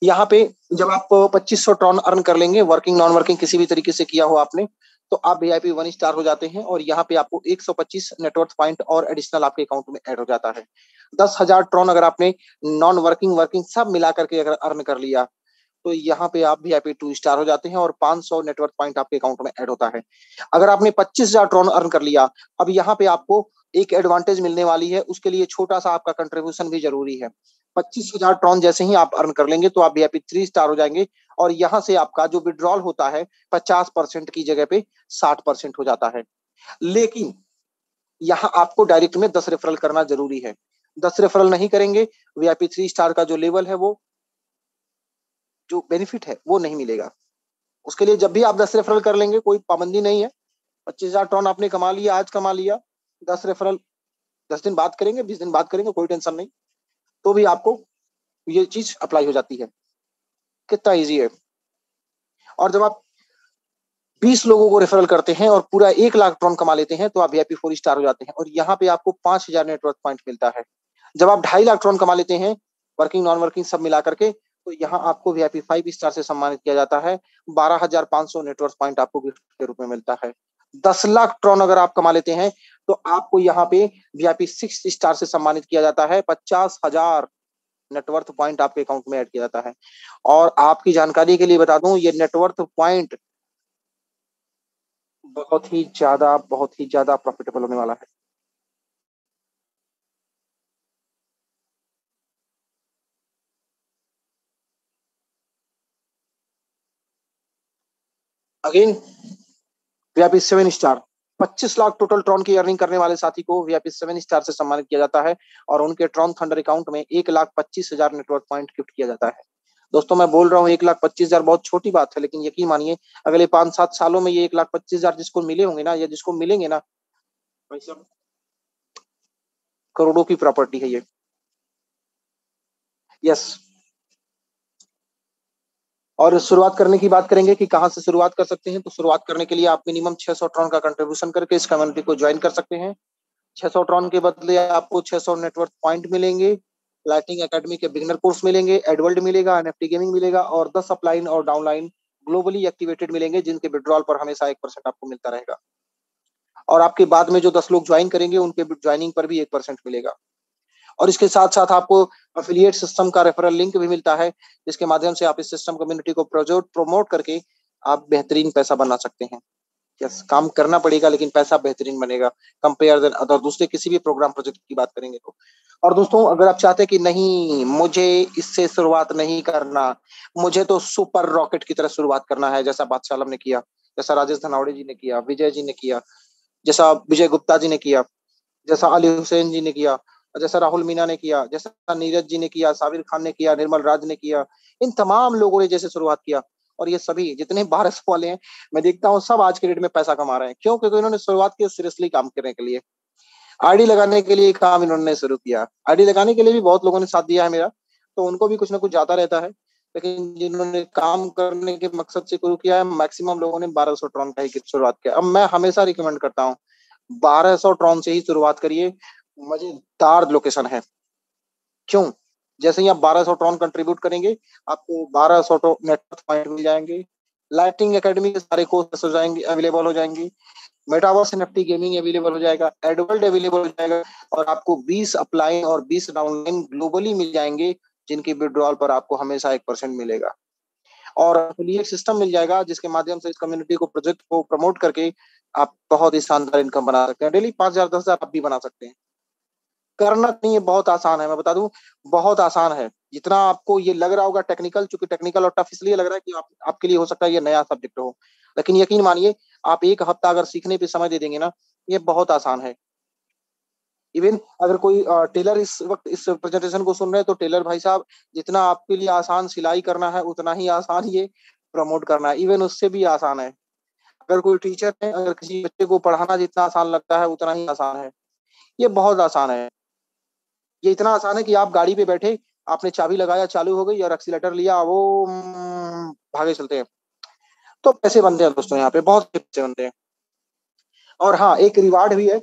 यहाँ पे जब आप 2500 टन अर्न कर लेंगे, वर्किंग नॉन वर्किंग किसी भी तरीके से किया हो आपने, तो आप VIP 1 स्टार हो जाते हैं, और यहाँ पे आपको 125 नेटवर्थ पॉइंट और एडिशनल आपके अकाउंट में ऐड हो जाता है। 10,000 ट्रॉन अगर आपने नॉन वर्किंग वर्किंग सब मिला करके अगर अर्न कर लिया तो यहाँ पे आप VIP 2 स्टार हो जाते हैं, और 500 नेटवर्क पॉइंट आपके अकाउंट में ऐड होता है। अगर आपने 25,000 ट्रॉन अर्न कर लिया, अब यहाँ पे आपको एक एडवांटेज मिलने वाली है, उसके लिए छोटा सा आपका कंट्रीब्यूशन भी जरूरी है। 25,000 ट्रॉन जैसे ही आप अर्न कर लेंगे तो आप VIP 3 स्टार हो जाएंगे, और यहाँ से आपका जो विड्रॉल होता है 50% की जगह पे 60% हो जाता है। लेकिन यहाँ आपको डायरेक्ट में 10 रेफरल करना जरूरी है। 10 रेफरल नहीं करेंगे, VIP 3 स्टार का जो लेवल है, वो जो बेनिफिट है वो नहीं मिलेगा। उसके लिए जब भी आप 10 रेफरल कर लेंगे, कोई पाबंदी नहीं है। 25,000 टन आपने कमा लिया, आज कमा लिया, 10 रेफरल 10 दिन बाद करेंगे, 20 दिन बाद करेंगे, कोई टेंशन नहीं, तो भी आपको ये चीज अप्लाई हो जाती है। कितना इजी है। और जब आप 20 लोगों को रेफरल करते हैं और पूरा 1 लाख टन कमा लेते हैं, तो आप VIP 4 स्टार हो जाते हैं, और यहाँ पे आपको 5,000 नेटवर्क पॉइंट मिलता है। जब आप 2.5 लाख टन कमा लेते हैं, वर्किंग नॉन वर्किंग सब मिला करके, तो यहाँ आपको VIP 5 स्टार से सम्मानित किया जाता है। 12,500 नेटवर्क पॉइंट आपको गिफ्ट के रूप में मिलता है। 10 लाख टन अगर आप कमा लेते हैं, तो आपको यहाँ पे VIP 6 स्टार से सम्मानित किया जाता है। 50,000 नेटवर्थ पॉइंट आपके अकाउंट में ऐड किया जाता है। और आपकी जानकारी के लिए बता दूं, ये नेटवर्थ पॉइंट बहुत ही ज्यादा प्रॉफिटेबल होने वाला है। Again VIP 7 star, 25 lakh total Tron की अर्निंग करने वाले साथी को VIP 7 स्टार से सम्मानित किया जाता है, और उनके ट्रॉन थंडर अकाउंट में 1,25,000 नेटवर्क पॉइंट गिफ्ट किया जाता है। दोस्तों मैं बोल रहा हूँ 1,25,000 बहुत छोटी बात है, लेकिन यकीन मानिए अगले 5-7 सालों में ये 1,25,000 जिसको मिले होंगे ना, या जिसको मिलेंगे ना, भाई साहब करोड़ों की प्रॉपर्टी है ये। यस। और शुरुआत करने की बात करेंगे कि कहां से शुरुआत कर सकते हैं, तो शुरुआत करने के लिए आप मिनिमम 600 ट्रॉन का कंट्रीब्यूशन करके इस कम्युनिटी को ज्वाइन कर सकते हैं। 600 ट्रॉन के बदले आपको 600 नेटवर्क पॉइंट मिलेंगे, लाइटिंग एकेडमी के बिगिनर कोर्स मिलेंगे, एडवर्ल्ड मिलेगा, NFT गेमिंग मिलेगा, और 10 अपलाइन और डाउनलाइन ग्लोबली एक्टिवेटेड मिलेंगे, जिनके विड्रॉल पर हमेशा 1% आपको मिलता रहेगा। और आपके बाद में जो 10 लोग ज्वाइन करेंगे, उनके ज्वाइनिंग पर भी 1% मिलेगा। और इसके साथ साथ आपको अफिलिएट सिस्टम का रेफरल लिंक भी मिलता है, जिसके माध्यम से आप इस सिस्टम कम्युनिटी को प्रमोट करके आप बेहतरीन पैसा बना सकते हैं। यस, काम करना पड़ेगा, लेकिन पैसा बेहतरीन बनेगा कंपेयर देन अदर दूसरे किसी भी प्रोग्राम प्रोजेक्ट की बात करेंगे तो। और दोस्तों अगर आप चाहते हैं कि नहीं, मुझे इससे शुरुआत नहीं करना, मुझे तो सुपर रॉकेट की तरह शुरुआत करना है, जैसा बादशाह आलम ने किया, जैसा राजेश धनावड़े जी ने किया, विजय जी ने किया, जैसा विजय गुप्ता जी ने किया, जैसा अली हुसैन जी ने किया, जैसा राहुल मीना ने किया, जैसा नीरज जी ने किया, साबिर खान ने किया, निर्मल राज ने किया, इन तमाम लोगों ने जैसे शुरुआत किया, और ये सभी जितने 1200 वाले हैं, मैं देखता हूँ सब आज के डेट में पैसा कमा रहे हैं। क्यों? क्योंकि इन्होंने शुरुआत की सीरियसली काम करने के लिए। आईडी लगाने के लिए काम इन्होंने शुरू किया। आईडी लगाने के लिए भी बहुत लोगों ने साथ दिया है मेरा, तो उनको भी कुछ ना कुछ जाता रहता है, लेकिन जिन्होंने काम करने के मकसद से शुरू किया है, मैक्सिमम लोगों ने 1200 ट्रॉन का ही शुरुआत किया। अब मैं हमेशा रिकमेंड करता हूँ 1200 ट्रॉन से ही शुरुआत करिए, मजेदार लोकेशन है। क्यों? जैसे ही आप 1200 ट्रॉन कंट्रीब्यूट करेंगे, आपको 1200 नेटवर्क पॉइंट मिल जाएंगे, लाइटिंग एकेडमी के सारे कोर्स हो जाएंगे, अवेलेबल हो जाएंगी, मेटावर्स NFT गेमिंग अवेलेबल हो जाएगा, एडवर्ल्ड अवेलेबल हो जाएगा, और आपको 20 अपलाइन और 20 डाउनलाइन ग्लोबली मिल जाएंगे, जिनकी विड्रॉल पर आपको हमेशा 1% मिलेगा। और एफिलिएट सिस्टम मिल जाएगा, जिसके माध्यम से इस कम्युनिटी को प्रोजेक्ट को प्रमोट करके आप बहुत ही शानदार इनकम बना सकते हैं। डेली 5,000 10,000 आप भी बना सकते हैं। करना नहीं है, बहुत आसान है, मैं बता दूं, बहुत आसान है। जितना आपको ये लग रहा होगा टेक्निकल, चूंकि टेक्निकल और टफ इसलिए लग रहा है कि आपके लिए हो सकता है ये नया सब्जेक्ट हो, लेकिन यकीन मानिए आप 1 हफ्ता अगर सीखने पे समय दे देंगे ना, ये बहुत आसान है। इवन अगर कोई टेलर इस वक्त इस प्रेजेंटेशन को सुन रहे हैं, तो टेलर भाई साहब, जितना आपके लिए आसान सिलाई करना है, उतना ही आसान ये प्रमोट करना है, इवन उससे भी आसान है। अगर कोई टीचर है, अगर किसी बच्चे को पढ़ाना जितना आसान लगता है, उतना ही आसान है। ये बहुत आसान है। ये इतना आसान है कि आप गाड़ी पे बैठे, आपने चाबी लगाया, चालू हो गई, और एक्सीलेटर लिया, वो भागे चलते हैं। तो पैसे बनते हैं दोस्तों, यहाँ पे बहुत पैसे बनते हैं। और हाँ, एक रिवार्ड भी है,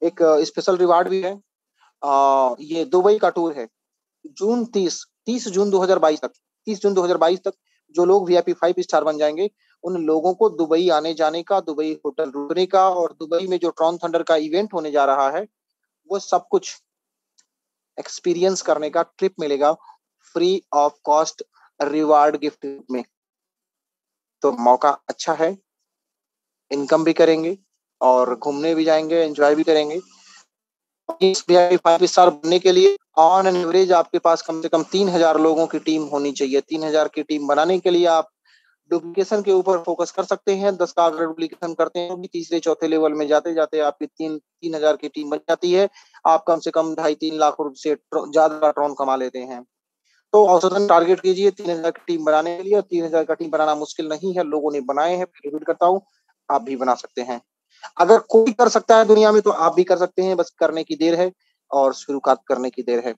एक स्पेशल रिवार्ड भी है। ये दुबई का टूर है, जून 30 जून 2022 तक, 30 जून 2022 तक जो लोग VIP 5 स्टार बन जाएंगे, उन लोगों को दुबई आने जाने का, दुबई होटल रुकने का, और दुबई में जो ट्रॉन थंडर का इवेंट होने जा रहा है, वो सब कुछ एक्सपीरियंस करने का ट्रिप मिलेगा, free of cost reward gift में। तो मौका अच्छा है, इनकम भी करेंगे, और घूमने भी जाएंगे, एंजॉय भी करेंगे। इस VIP 5 स्टार बनने के लिए ऑन एन एवरेज आपके पास कम से कम 3,000 लोगों की टीम होनी चाहिए। 3,000 की टीम बनाने के लिए आप डुप्लीकेशन के ऊपर फोकस कर सकते हैं। 10 का अगर डुप्लीकेशन करते हैं तो भी तीसरे चौथे लेवल में जाते जाते आपकी 3,000 की टीम बन जाती है। आप कम से कम 2.5-3 लाख रुपए से ज्यादा ट्रॉन कमा लेते हैं। तो औसतन टारगेट कीजिए 3,000 की टीम बनाने के लिए। 3,000 का टीम बनाना मुश्किल नहीं है, लोगों ने बनाए हैं, रिपीट करता हूँ, आप भी बना सकते हैं। अगर कोई कर सकता है दुनिया में तो आप भी कर सकते हैं, बस करने की देर है और शुरुआत करने की देर है।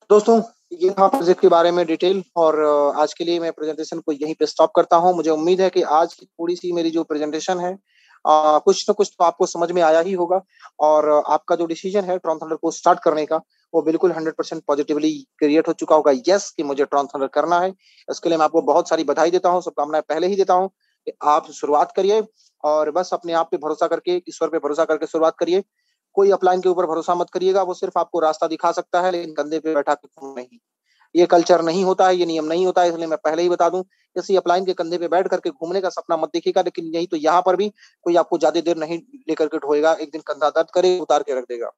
दोस्तों, ये था प्रोजेक्ट के बारे में डिटेल, और आज के लिए मैं प्रेजेंटेशन को यहीं पे स्टॉप करता हूं। मुझे उम्मीद है कि आज की थोड़ी सी मेरी जो प्रेजेंटेशन है कुछ ना कुछ तो आपको समझ में आया ही होगा, और आपका जो डिसीजन है ट्रॉन थंडर को स्टार्ट करने का वो बिल्कुल 100% पॉजिटिवली क्रिएट हो चुका होगा। यस, कि मुझे ट्रॉन थंडर करना है। इसके लिए मैं आपको बहुत सारी बधाई देता हूँ, शुभकामनाएं पहले ही देता हूँ कि आप शुरुआत करिए, और बस अपने आप पे भरोसा करके, ईश्वर पे भरोसा करके शुरुआत करिए। कोई अपलाइन के ऊपर भरोसा मत करिएगा, वो सिर्फ आपको रास्ता दिखा सकता है, लेकिन कंधे पे बैठा के घूम नहीं। ये कल्चर नहीं होता है, ये नियम नहीं होता है, इसलिए मैं पहले ही बता दूं, किसी अपलाइन के कंधे पे बैठ करके घूमने का सपना मत देखिएगा। लेकिन यही तो यहाँ पर भी कोई आपको ज्यादा देर नहीं लेकर के ढोएगा, एक दिन कंधा दर्द करे उतार के रख देगा।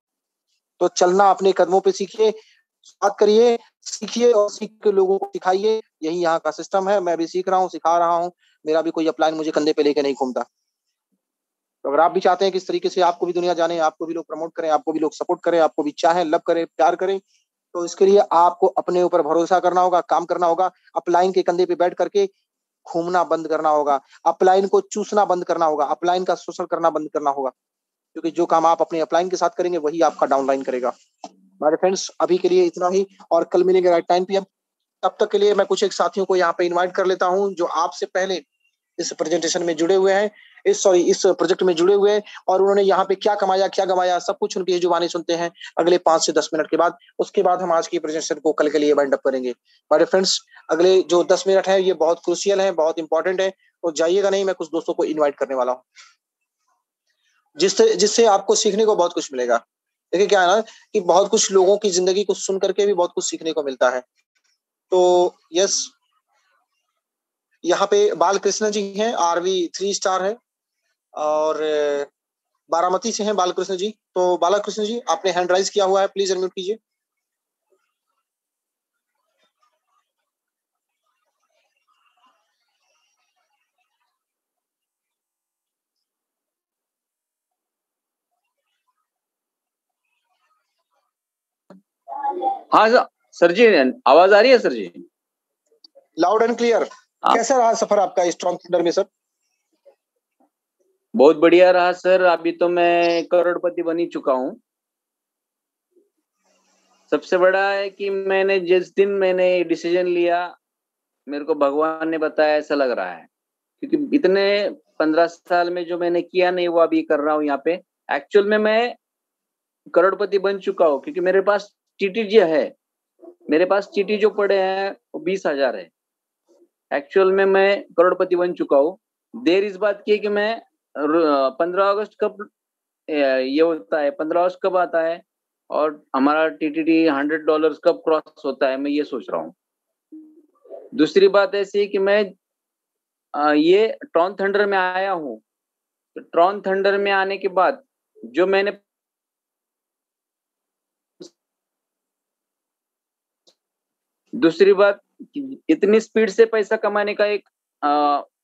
तो चलना अपने कदमों पे सीखिए, बात करिए, सीखिए और सीख के लोगों को सिखाइए। यही यहाँ का सिस्टम है, मैं भी सीख रहा हूँ, सिखा रहा हूँ। मेरा भी कोई अपलाइन मुझे कंधे पे लेके नहीं घूमता। तो अगर आप भी चाहते हैं कि इस तरीके से आपको भी दुनिया जाने, आपको भी लोग प्रमोट करें, आपको भी लोग सपोर्ट करें, आपको भी चाहें, लव करें, प्यार करें, तो इसके लिए आपको अपने ऊपर भरोसा करना होगा, काम करना होगा। अपलाइन के कंधे पे बैठ करके घूमना बंद करना होगा, अपलाइन को चूसना बंद करना होगा, अपलाइन का शोषण करना बंद करना होगा। क्योंकि जो काम आप अपने अपलाइन के साथ करेंगे वही आपका डाउनलाइन करेगा। हमारे फ्रेंड्स, अभी के लिए इतना ही, और कल मिलेंगे राइट 9 PM। तब तक के लिए मैं कुछ एक साथियों को यहाँ पे इन्वाइट कर लेता हूँ जो आपसे पहले इस प्रेजेंटेशन में जुड़े हुए हैं, इस प्रोजेक्ट में जुड़े हुए हैं, और उन्होंने यहाँ पे क्या कमाया, क्या गमाया, सब कुछ उनकी जुबानी सुनते हैं अगले 5 से 10 मिनट के बाद। उसके बाद हम आज की प्रेजेंटेशन को कल के लिए वाइंड अप करेंगे। हमारे फ्रेंड्स, अगले जो 10 मिनट है ये बहुत क्रूशियल है, बहुत इंपॉर्टेंट है, तो जाइएगा नहीं, मैं कुछ दोस्तों को इन्वाइट करने वाला हूँ जिससे जिससे आपको सीखने को बहुत कुछ मिलेगा। देखिए क्या है ना, कि बहुत कुछ लोगों की जिंदगी को सुन करके भी बहुत कुछ सीखने को मिलता है। तो यस, यहाँ पे बालकृष्ण जी हैं, RV3 स्टार है, और बारामती से हैं बालकृष्ण जी। तो बालकृष्ण जी, आपने हैंड राइज किया हुआ है, प्लीज अनम्यूट कीजिए। हाँ सर जी, आवाज आ रही है sir ji? Loud and clear. कैसा रहा सफर आपका इस ट्रॉन थंडर में सर? बहुत बढ़िया रहा सर। अभी तो मैं करोड़पति बन ही चुका हूँ। सबसे बड़ा है कि मैंने जिस दिन मैंने डिसीजन लिया, मेरे को भगवान ने बताया, ऐसा लग रहा है, क्योंकि इतने 15 साल में जो मैंने किया नहीं वो अभी कर रहा हूँ यहाँ पे। एक्चुअल में मैं करोड़पति बन चुका हूँ, क्योंकि मेरे पास चीटी जो है, मेरे पास चीटी जो पड़े हैं वो 20,000 है। एक्चुअल में मैं करोड़पति बन चुका हूँ। देर इस बात की है कि मैं 15 अगस्त कब ये होता है, 15 अगस्त कब आता है, और हमारा टीटीडी $100 कब क्रॉस होता है, मैं ये सोच रहा हूँ। दूसरी बात ऐसी है कि मैं ये ट्रॉन थंडर में आया हूँ, तो ट्रॉन थंडर में आने के बाद जो मैंने दूसरी बात, इतनी स्पीड से पैसा कमाने का एक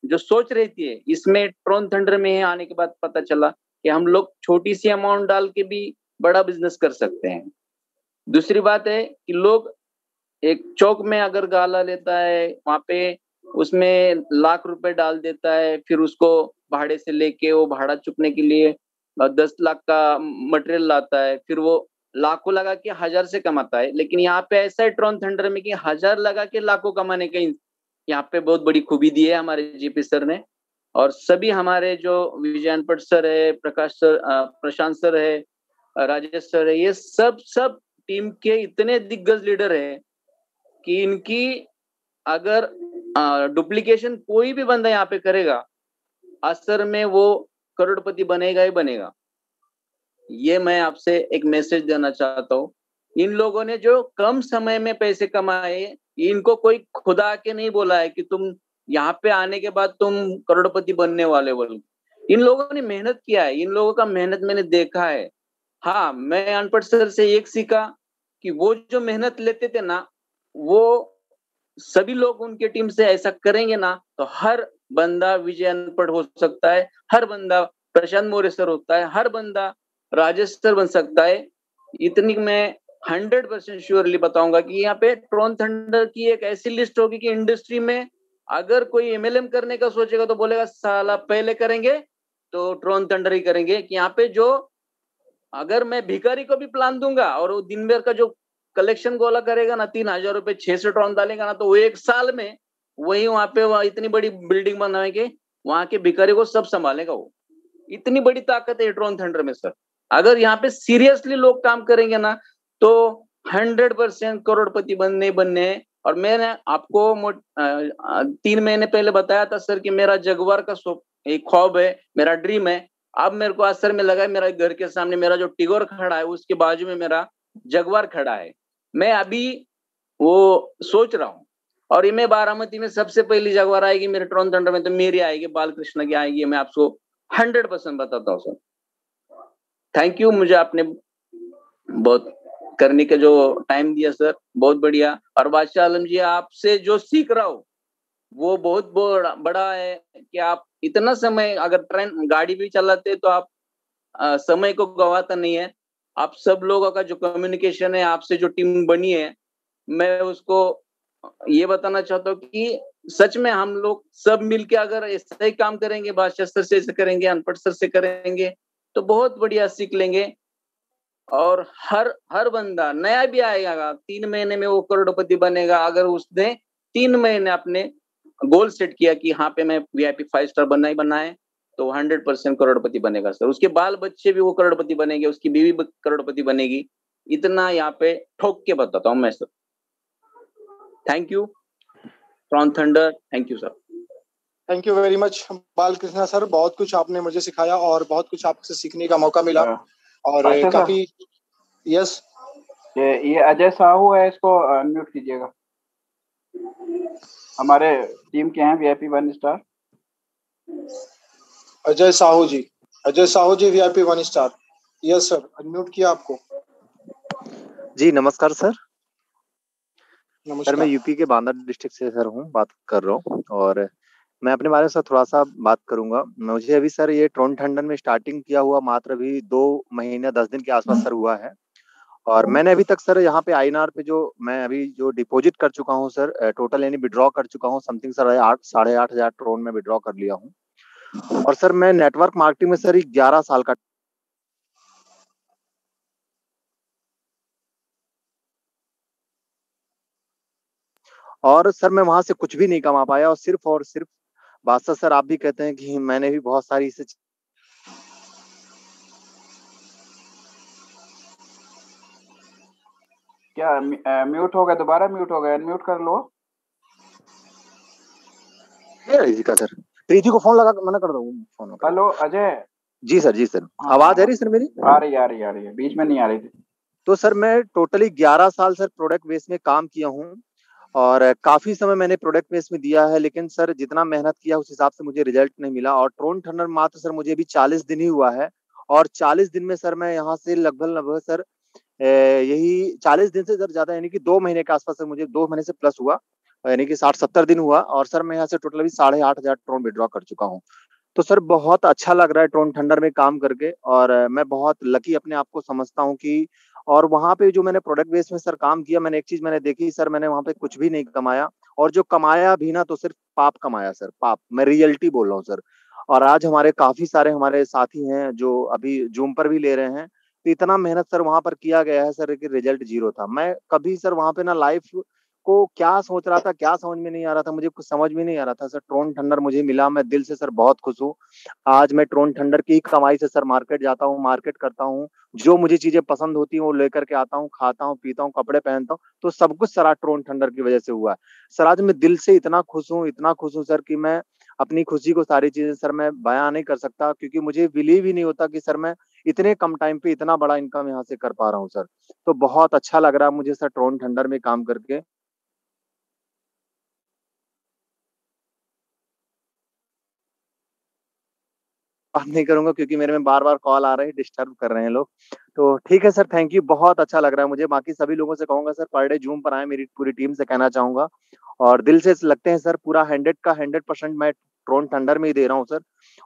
जो सोच रहती है, इसमें ट्रॉन थंडर में आने के बाद पता चला कि हम लोग छोटी सी अमाउंट डाल के भी बड़ा बिजनेस कर सकते हैं। दूसरी बात है कि लोग एक चौक में अगर गाला लेता है, वहां पे उसमें लाख रुपए डाल देता है, फिर उसको भाड़े से लेके वो भाड़ा चुकने के लिए 10 लाख का मटेरियल लाता है, फिर वो लाखों लगा के 1,000 से कमाता है। लेकिन यहाँ पे ऐसा है ट्रॉन थंडर में कि 1,000 लगा के लाखों कमाने का यहाँ पे बहुत बड़ी खूबी दी है हमारे जीपी सर ने, और सभी हमारे जो विजयनपट सर है, प्रकाश सर, प्रशांत सर है, राजेश सर है, ये सब टीम के इतने दिग्गज लीडर है कि इनकी अगर डुप्लीकेशन कोई भी बंदा यहाँ पे करेगा, असर में वो करोड़पति बनेगा ही बनेगा। ये मैं आपसे एक मैसेज देना चाहता हूँ। इन लोगों ने जो कम समय में पैसे कमाए, इनको कोई खुदा के नहीं बोला है कि तुम यहाँ पे आने के बाद तुम करोड़पति बनने वाले बोल। इन लोगों ने मेहनत किया है, इन लोगों का मेहनत मैंने देखा है। हाँ, मैं अनपढ़ सर से एक सीखा कि वो जो मेहनत लेते थे ना, वो सभी लोग उनके टीम से ऐसा करेंगे ना, तो हर बंदा विजय अनपढ़ हो सकता है, हर बंदा प्रशांत मौर्य सर होता है, हर बंदा राजेश सर बन सकता है। इतनी मैं 100% श्योरली बताऊंगा कि यहाँ पे ट्रोन थंडर की एक ऐसी लिस्ट होगी कि इंडस्ट्री में अगर कोई एमएलएम करने का सोचेगा तो बोलेगा साला पहले करेंगे तो ट्रोन थंडर ही करेंगे। कि यहाँ पे जो अगर मैं भिखारी को भी प्लान दूंगा और वो दिन भर का जो कलेक्शन गोला करेगा ना, 3,000 रुपए 6 से ट्रोन डालेगा ना, तो वो एक साल में वही वहां पे वहाँ इतनी बड़ी बिल्डिंग बनाएंगे, वहां के भिखारी को सब संभालेगा वो। इतनी बड़ी ताकत है ट्रोन थंडर में सर। अगर यहाँ पे सीरियसली लोग काम करेंगे ना, तो 100% करोड़पति बनने बनने हैं। और मैंने आपको 3 महीने पहले बताया था सर कि मेरा जगुआर का एक ख्वाब है, मेरा ड्रीम है। अब मेरे को असर में लगा है, मेरा घर के सामने मेरा जो टिगोर खड़ा है उसके बाजू में मेरा जगुआर खड़ा है। मैं अभी वो सोच रहा हूँ, और ये मैं बारामती में सबसे पहली जगुआर आएगी मेरे ट्रोन थंडर में, तो मेरी आएगी, बालकृष्ण की आएगी, मैं आपको 100% बताता हूँ सर। थैंक यू, मुझे आपने बहुत करने का जो टाइम दिया सर, बहुत बढ़िया। और बादशाह आलम जी, आपसे जो सीख रहा हूँ वो बहुत बड़ा है कि आप इतना समय, अगर ट्रेन गाड़ी भी चलाते तो आप समय को गवाता नहीं है। आप सब लोगों का जो कम्युनिकेशन है, आपसे जो टीम बनी है, मैं उसको ये बताना चाहता हूँ कि सच में हम लोग सब मिलके अगर ऐसा ही काम करेंगे, बादशाह सर से ऐसे करेंगे, अनपढ़ सर से करेंगे, तो बहुत बढ़िया सीख लेंगे। और हर बंदा नया भी आएगा, 3 महीने में वो करोड़पति बनेगा। अगर उसने 3 महीने अपने गोल सेट किया कि हाँ पे मैं VIP 5 स्टार बनना ही बनना है, तो 100% करोड़पति बनेगा सर। उसके बाल बच्चे भी वो करोड़पति बनेंगे, उसकी बीवी करोड़पति बनेगी। इतना यहाँ पे ठोक के बताता हूँ मैं sir. Thank you Tron Thunder, thank you sir. Thank you very much Balkrishna sir, बहुत कुछ आपने मुझे सिखाया और बहुत कुछ आपसे सीखने का मौका मिला। और काफी यस, ये अजय साहू है, इसको अनम्यूट कीजिएगा। हमारे टीम के हैं VIP 1 स्टार। अजय साहू जी, अजय साहू जी VIP 1 star. Yes sir, unmute किया आपको। जी नमस्कार सर। नमस्कार सर मैं यूपी के बांदा डिस्ट्रिक्ट से सर हूँ, बात कर रहा हूँ। और मैं अपने बारे में सर थोड़ा सा बात करूंगा। मुझे अभी सर ये ट्रोन थंडर में स्टार्टिंग किया हुआ मात्र अभी 2 महीने 10 दिन के आसपास सर हुआ है। और मैंने अभी तक सर यहाँ पे INR पे जो मैं अभी जो डिपॉजिट कर चुका हूँ सर, टोटल यानी विड्रॉ कर चुका हूँ समथिंग सर 8,500 ट्रोन में विड्रॉ कर लिया हूँ। और सर मैं नेटवर्क मार्केटिंग में सर 11 साल का और सर मैं वहां से कुछ भी नहीं कमा पाया। और सिर्फ बादशाह सर आप भी कहते हैं कि मैंने भी बहुत सारी इसे क्या म्यूट हो गया? दोबारा म्यूट हो गया, अनम्यूट कर लो। जी का सर, प्रीति को फोन लगा मना कर दो phone. Hello Ajay ji sir, जी सर। आवाज आ रही सर मेरी? आ रही है, बीच में नहीं आ रही थी। तो सर मैं टोटली 11 साल सर प्रोडक्ट बेस में काम किया हूँ और काफी समय मैंने प्रोडक्ट बेस में दिया है, लेकिन सर जितना मेहनत किया उस हिसाब से मुझे रिजल्ट नहीं मिला। और ट्रोन थंडर मात्र सर मुझे अभी 40 दिन ही हुआ है। और 40 दिन में सर मैं यहाँ से लगभग सर यही 40 दिन से सर ज्यादा यानी कि 2 महीने के आसपास सर मुझे 2 महीने से प्लस हुआ, यानी कि 60-70 दिन हुआ। और सर मैं यहाँ से टोटल अभी 8,500 ट्रोन विड्रॉ कर चुका हूँ। तो सर बहुत अच्छा लग रहा है ट्रोन थंडर में काम करके। और मैं बहुत लकी अपने आप को समझता हूँ कि और वहां पे जो मैंने प्रोडक्ट बेस में सर काम किया, मैंने एक चीज मैंने देखी सर, मैंने वहां पे कुछ भी नहीं कमाया। और जो कमाया भी ना तो सिर्फ पाप कमाया सर, पाप। मैं रियलिटी बोल रहा हूँ सर। और आज हमारे काफी सारे हमारे साथी हैं जो अभी जूम पर भी ले रहे हैं। तो इतना मेहनत सर वहां पर किया गया है सर कि रिजल्ट 0 था। मैं कभी सर वहां पे ना लाइफ को क्या सोच रहा था, क्या समझ में नहीं आ रहा था, मुझे कुछ समझ में नहीं आ रहा था सर। ट्रोन थंडर मुझे मिला, मैं दिल से सर बहुत खुश हूँ। आज मैं ट्रोन थंडर की कमाई से सर मार्केट जाता हूँ, मार्केट करता हूँ, जो मुझे चीजें पसंद होती हैं वो लेकर के आता हूँ, खाता हूँ, पीता हूँ, कपड़े पहनता हूँ। तो सब कुछ सर आज ट्रोन थंडर की वजह से हुआ है सर। आज मैं दिल से इतना खुश हूँ, इतना खुश हूँ सर कि मैं अपनी खुशी को सारी चीजें सर मैं बयां नहीं कर सकता, क्योंकि मुझे बिलीव ही नहीं होता कि सर मैं इतने कम टाइम पे इतना बड़ा इनकम यहाँ से कर पा रहा हूँ सर। तो बहुत अच्छा लग रहा है मुझे सर ट्रोन थंडर में काम करके। बात नहीं करूंगा क्योंकि मेरे में बार बार कॉल आ रहे हैं, डिस्टर्ब कर रहे हैं लोग। तो ठीक है सर, थैंक यू, बहुत अच्छा लग रहा है मुझे। बाकी सभी लोगों से कहूंगा सर पर डे जूम पर आए, मेरी पूरी टीम से कहना चाहूंगा। और दिल से लगते हैं सर, पूरा 100 का 100% मैं ट्रोन थंडर में ही दे रहा हूँ सर,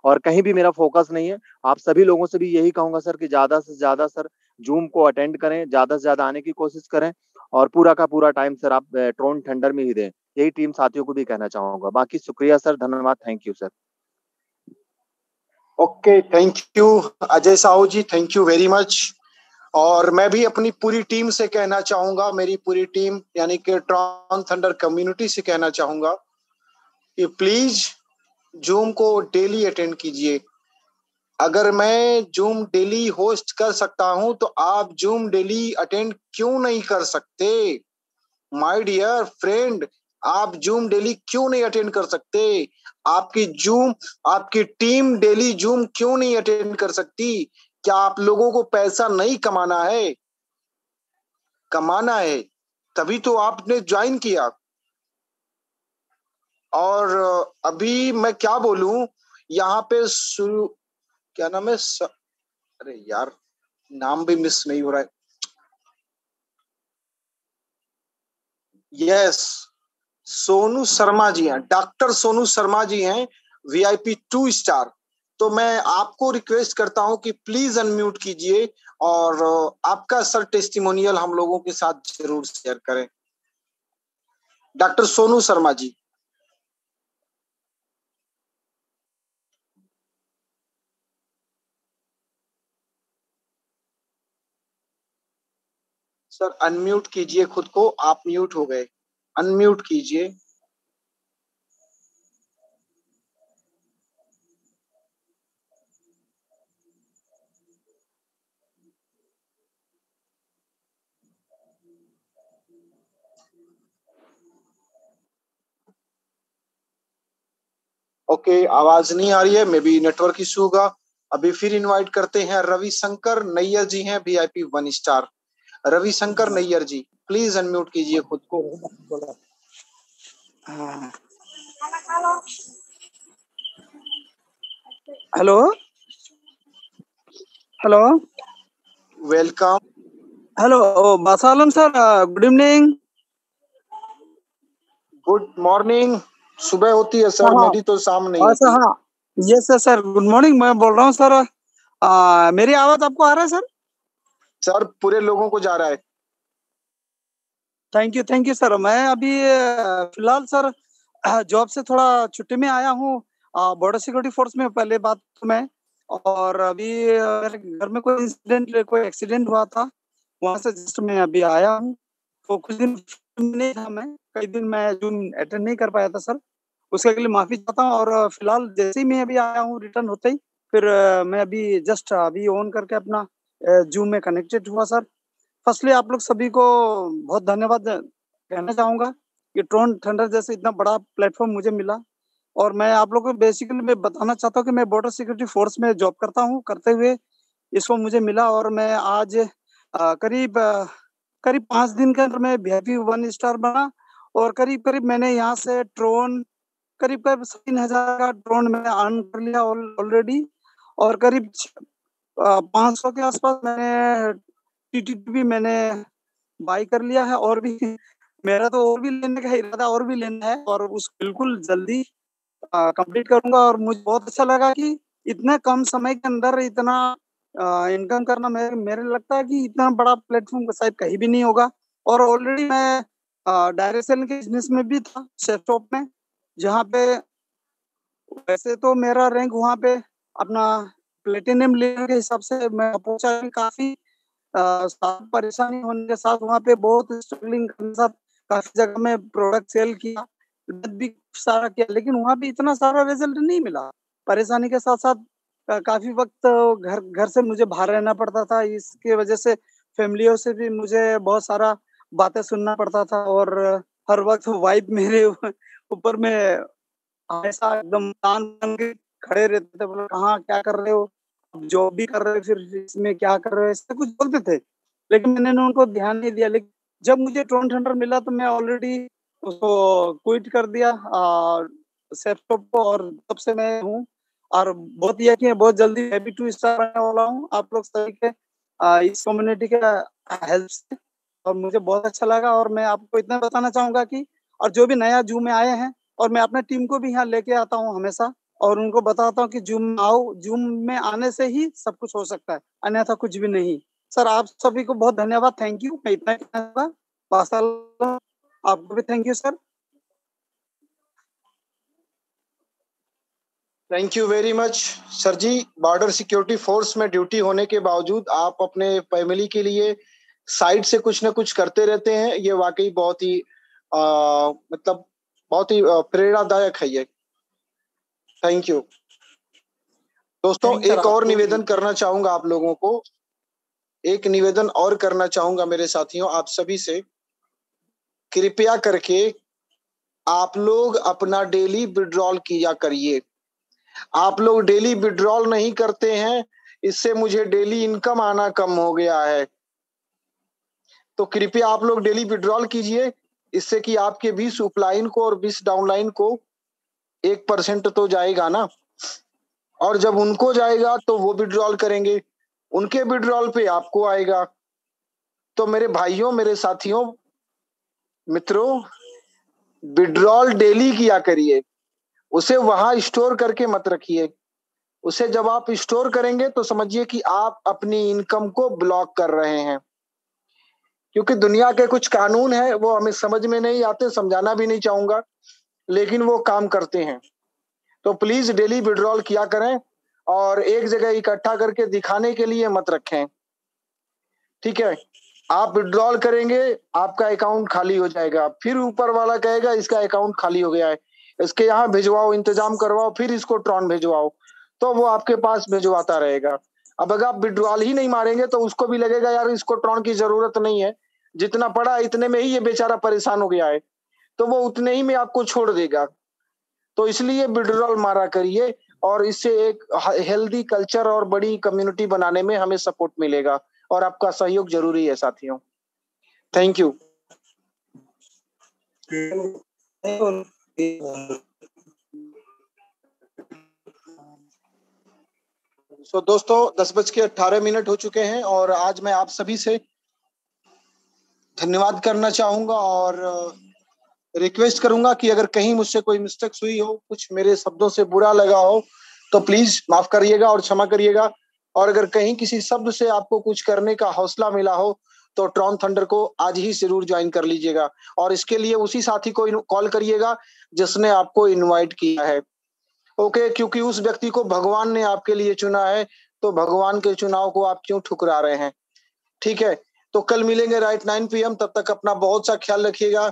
और कहीं भी मेरा फोकस नहीं है। आप सभी लोगों से भी यही कहूंगा सर कि ज्यादा से ज्यादा सर जूम को अटेंड करें, ज्यादा से ज्यादा आने की कोशिश करें, और पूरा का पूरा टाइम सर आप ट्रोन थंडर में ही दें। यही टीम साथियों को भी कहना चाहूंगा। बाकी शुक्रिया सर, धन्यवाद, thank you sir. Okay, thank you Ajay Sahu ji, thank you very much. और मैं भी अपनी पूरी टीम से कहना चाहूंगा, मेरी पूरी टीम यानी कि ट्रॉन थंडर कम्युनिटी से कहना चाहूंगा कि प्लीज जूम को डेली अटेंड कीजिए। अगर मैं जूम डेली होस्ट कर सकता हूं तो आप जूम डेली अटेंड क्यों नहीं कर सकते? माय डियर फ्रेंड, आप जूम डेली क्यों नहीं अटेंड कर सकते? आपकी टीम डेली जूम क्यों नहीं अटेंड कर सकती? क्या आप लोगों को पैसा नहीं कमाना है? कमाना है, तभी तो आपने ज्वाइन किया। और अभी मैं क्या बोलूं, यहाँ पे शुरू, क्या नाम है अरे यार, नाम भी मिस नहीं हो रहा है। यस, सोनू शर्मा जी हैं, डॉक्टर सोनू शर्मा जी हैं, VIP 2 स्टार। तो मैं आपको रिक्वेस्ट करता हूं कि प्लीज अनम्यूट कीजिए और आपका सर टेस्टिमोनियल हम लोगों के साथ जरूर शेयर करें। Doctor Sonu Sharma ji. Sir unmute कीजिए खुद को, आप म्यूट हो गए, अनम्यूट कीजिए। ओके, आवाज नहीं आ रही है, मे बी नेटवर्क इशू होगा। अभी फिर इनवाइट करते हैं, रविशंकर नैयर जी हैं, VIP 1 स्टार। रविशंकर नैयर जी, प्लीज अनम्यूट कीजिए खुद को। Hello hello welcome. हेलो बासालम sir, good evening. Good morning. सुबह होती है सर, हाँ मेरी तो शाम नहीं अच्छा, होती। हाँ yes sir, sir good morning, मैं बोल रहा हूँ सर। मेरी आवाज आपको आ रहा है सर? सर पूरे लोगों को जा रहा है। Thank you sir. मैं अभी फिलहाल सर जॉब से थोड़ा छुट्टी में आया हूँ, बॉर्डर सिक्योरिटी फोर्स में पहले बात तो मैं। और अभी मेरे घर में कोई एक्सीडेंट हुआ था, वहां से जस्ट मैं अभी आया हूँ। तो कुछ दिन नहीं था, मैं कई दिन मैं जून अटेंड नहीं कर पाया था सर, उसके लिए माफी चाहता हूँ। और फिलहाल जैसे ही मैं अभी आया हूँ रिटर्न होते ही, फिर मैं अभी जस्ट अभी ऑन करके अपना जूम में कनेक्टेड हुआ सर। फर्स्टली आप लोग सभी को बहुत धन्यवाद कहना चाहूंगा कि ट्रोन थंडर जैसे इतना बड़ा प्लेटफॉर्म मुझे मिला। और मैं आप लोगों को बेसिकली मैं बताना चाहता हूँ कि मैं बॉर्डर सिक्योरिटी फोर्स में जॉब करता हूँ, करते हुए इसको मुझे मिला। और मैं आज करीब 5 दिन के अंदर मैं VIP 1 स्टार बना। और करीब करीब मैंने यहाँ से ट्रोन करीब करीब 3,000 का ड्रोन मैंने अर्न कर लिया ऑलरेडी। और करीब 500 के आसपास मैंने TTT भी मैंने बाई कर लिया है। और भी मेरा तो और भी लेने का इरादा, और भी लेना है, और उस बिल्कुल जल्दी कंप्लीट करूंगा। और मुझे बहुत अच्छा लगा कि इतने कम समय के अंदर इतना इनकम करना, मेरे मेरे लगता है कि इतना बड़ा प्लेटफॉर्म शायद कहीं भी नहीं होगा। और ऑलरेडी मैं डायरेक्ट सेलिंग के बिजनेस में भी था, शेफ शॉप में, जहाँ पे वैसे तो मेरा रैंक वहाँ पे अपना प्लेटिनम लेवल के हिसाब से मैं पहुंचा भी काफी साथ परेशानी होने के साथ, वहाँ पे बहुत स्ट्रगलिंग के साथ काफी जगह में प्रोडक्ट सेल किया, मेहनत भी सारा किया, लेकिन वहाँ पे इतना सारा रिजल्ट नहीं मिला। परेशानी के साथ साथ काफी वक्त घर घर से मुझे बाहर रहना पड़ता था, इसके वजह से फैमिलियों से भी मुझे बहुत सारा बातें सुनना पड़ता था। और हर वक्त वाइफ मेरे ऊपर में हमेशा एकदम तान बन के खड़े रहते थे, बोले कहाँ क्या कर रहे हो, जॉब भी कर रहे हो, फिर इसमें क्या कर रहे हो, ऐसा कुछ बोलते थे। लेकिन मैंने उनको ध्यान नहीं दिया। लेकिन जब मुझे ट्रोन थंडर मिला तो मैं ऑलरेडी उसको क्विट कर दिया सेफ शॉप को, और तब से मैं हूँ। और बहुत यकीन है बहुत जल्दी मैं भी 2 स्टार बनने वाला हूँ आप लोग सभी के इस कम्युनिटी के हेल्प से, और मुझे बहुत अच्छा लगा। और मैं आपको इतना बताना चाहूंगा कि और जो भी नया जूम में आए हैं, और मैं अपने टीम को भी यहाँ लेके आता हूँ हमेशा, और उनको बताता हूँ कि जूम में आओ, जूम में आने से ही सब कुछ हो सकता है, अन्यथा कुछ भी नहीं। सर आप सभी को बहुत धन्यवाद, थैंक यू। मैं इतना कहूंगा, आपको भी thank you sir. Thank you very much sir ji. Border security force में ड्यूटी होने के बावजूद आप अपने फैमिली के लिए साइड से कुछ ना कुछ करते रहते हैं, ये वाकई बहुत ही मतलब बहुत ही प्रेरणादायक है ये। थैंक यू दोस्तों। Thank you, एक sir, और आपको निवेदन भी। करना चाहूंगा आप लोगों को, एक निवेदन और करना चाहूंगा मेरे साथियों आप सभी से, कृपया करके आप लोग अपना डेली विड्रॉल किया करिए। आप लोग डेली विड्रॉल नहीं करते हैं, इससे मुझे डेली इनकम आना कम हो गया है। तो कृपया आप लोग डेली विड्रॉल कीजिए, इससे कि आपके 20 उपलाइन को और 20 डाउनलाइन को 1% तो जाएगा ना, और जब उनको जाएगा तो वो विड्रॉल करेंगे, उनके विड्रॉल पे आपको आएगा। तो मेरे भाइयों, मेरे साथियों, मित्रों, विड्रॉल डेली किया करिए, उसे वहां स्टोर करके मत रखिए। उसे जब आप स्टोर करेंगे तो समझिए कि आप अपनी इनकम को ब्लॉक कर रहे हैं, क्योंकि दुनिया के कुछ कानून हैं वो हमें समझ में नहीं आते, समझाना भी नहीं चाहूंगा, लेकिन वो काम करते हैं। तो प्लीज डेली विड्रॉल किया करें, और एक जगह इकट्ठा करके दिखाने के लिए मत रखें, ठीक है। आप विड्रॉल करेंगे, आपका अकाउंट खाली हो जाएगा, फिर ऊपर वाला कहेगा इसका अकाउंट खाली हो गया है, इसके यहाँ भिजवाओ, इंतजाम करवाओ, फिर इसको ट्रॉन भिजवाओ, तो वो आपके पास भिजवाता रहेगा। अब अगर आप विड्रॉल ही नहीं मारेंगे तो उसको भी लगेगा यार इसको ट्रॉन की जरूरत नहीं है, जितना पड़ा इतने में ही ये बेचारा परेशान हो गया है, तो वो उतने ही में आपको छोड़ देगा। तो इसलिए विड्रॉल मारा करिए, और इससे एक हेल्दी कल्चर और बड़ी कम्युनिटी बनाने में हमें सपोर्ट मिलेगा, और आपका सहयोग जरूरी है साथियों। Thank you. सो दोस्तों 10:18 हो चुके हैं, और आज मैं आप सभी से धन्यवाद करना चाहूंगा, और रिक्वेस्ट करूंगा कि अगर कहीं मुझसे कोई मिस्टेक्स हुई हो, कुछ मेरे शब्दों से बुरा लगा हो, तो प्लीज माफ करिएगा और क्षमा करिएगा। और अगर कहीं किसी शब्द से आपको कुछ करने का हौसला मिला हो, तो ट्रॉन थंडर को आज ही जरूर ज्वाइन कर लीजिएगा, और इसके लिए उसी साथी को कॉल करिएगा जिसने आपको इनवाइट किया है, ओके। क्योंकि उस व्यक्ति को भगवान ने आपके लिए चुना है, तो भगवान के चुनाव को आप क्यों ठुकरा रहे हैं, ठीक है। तो कल मिलेंगे राइट 9 PM, तब तक अपना बहुत सा ख्याल रखिएगा।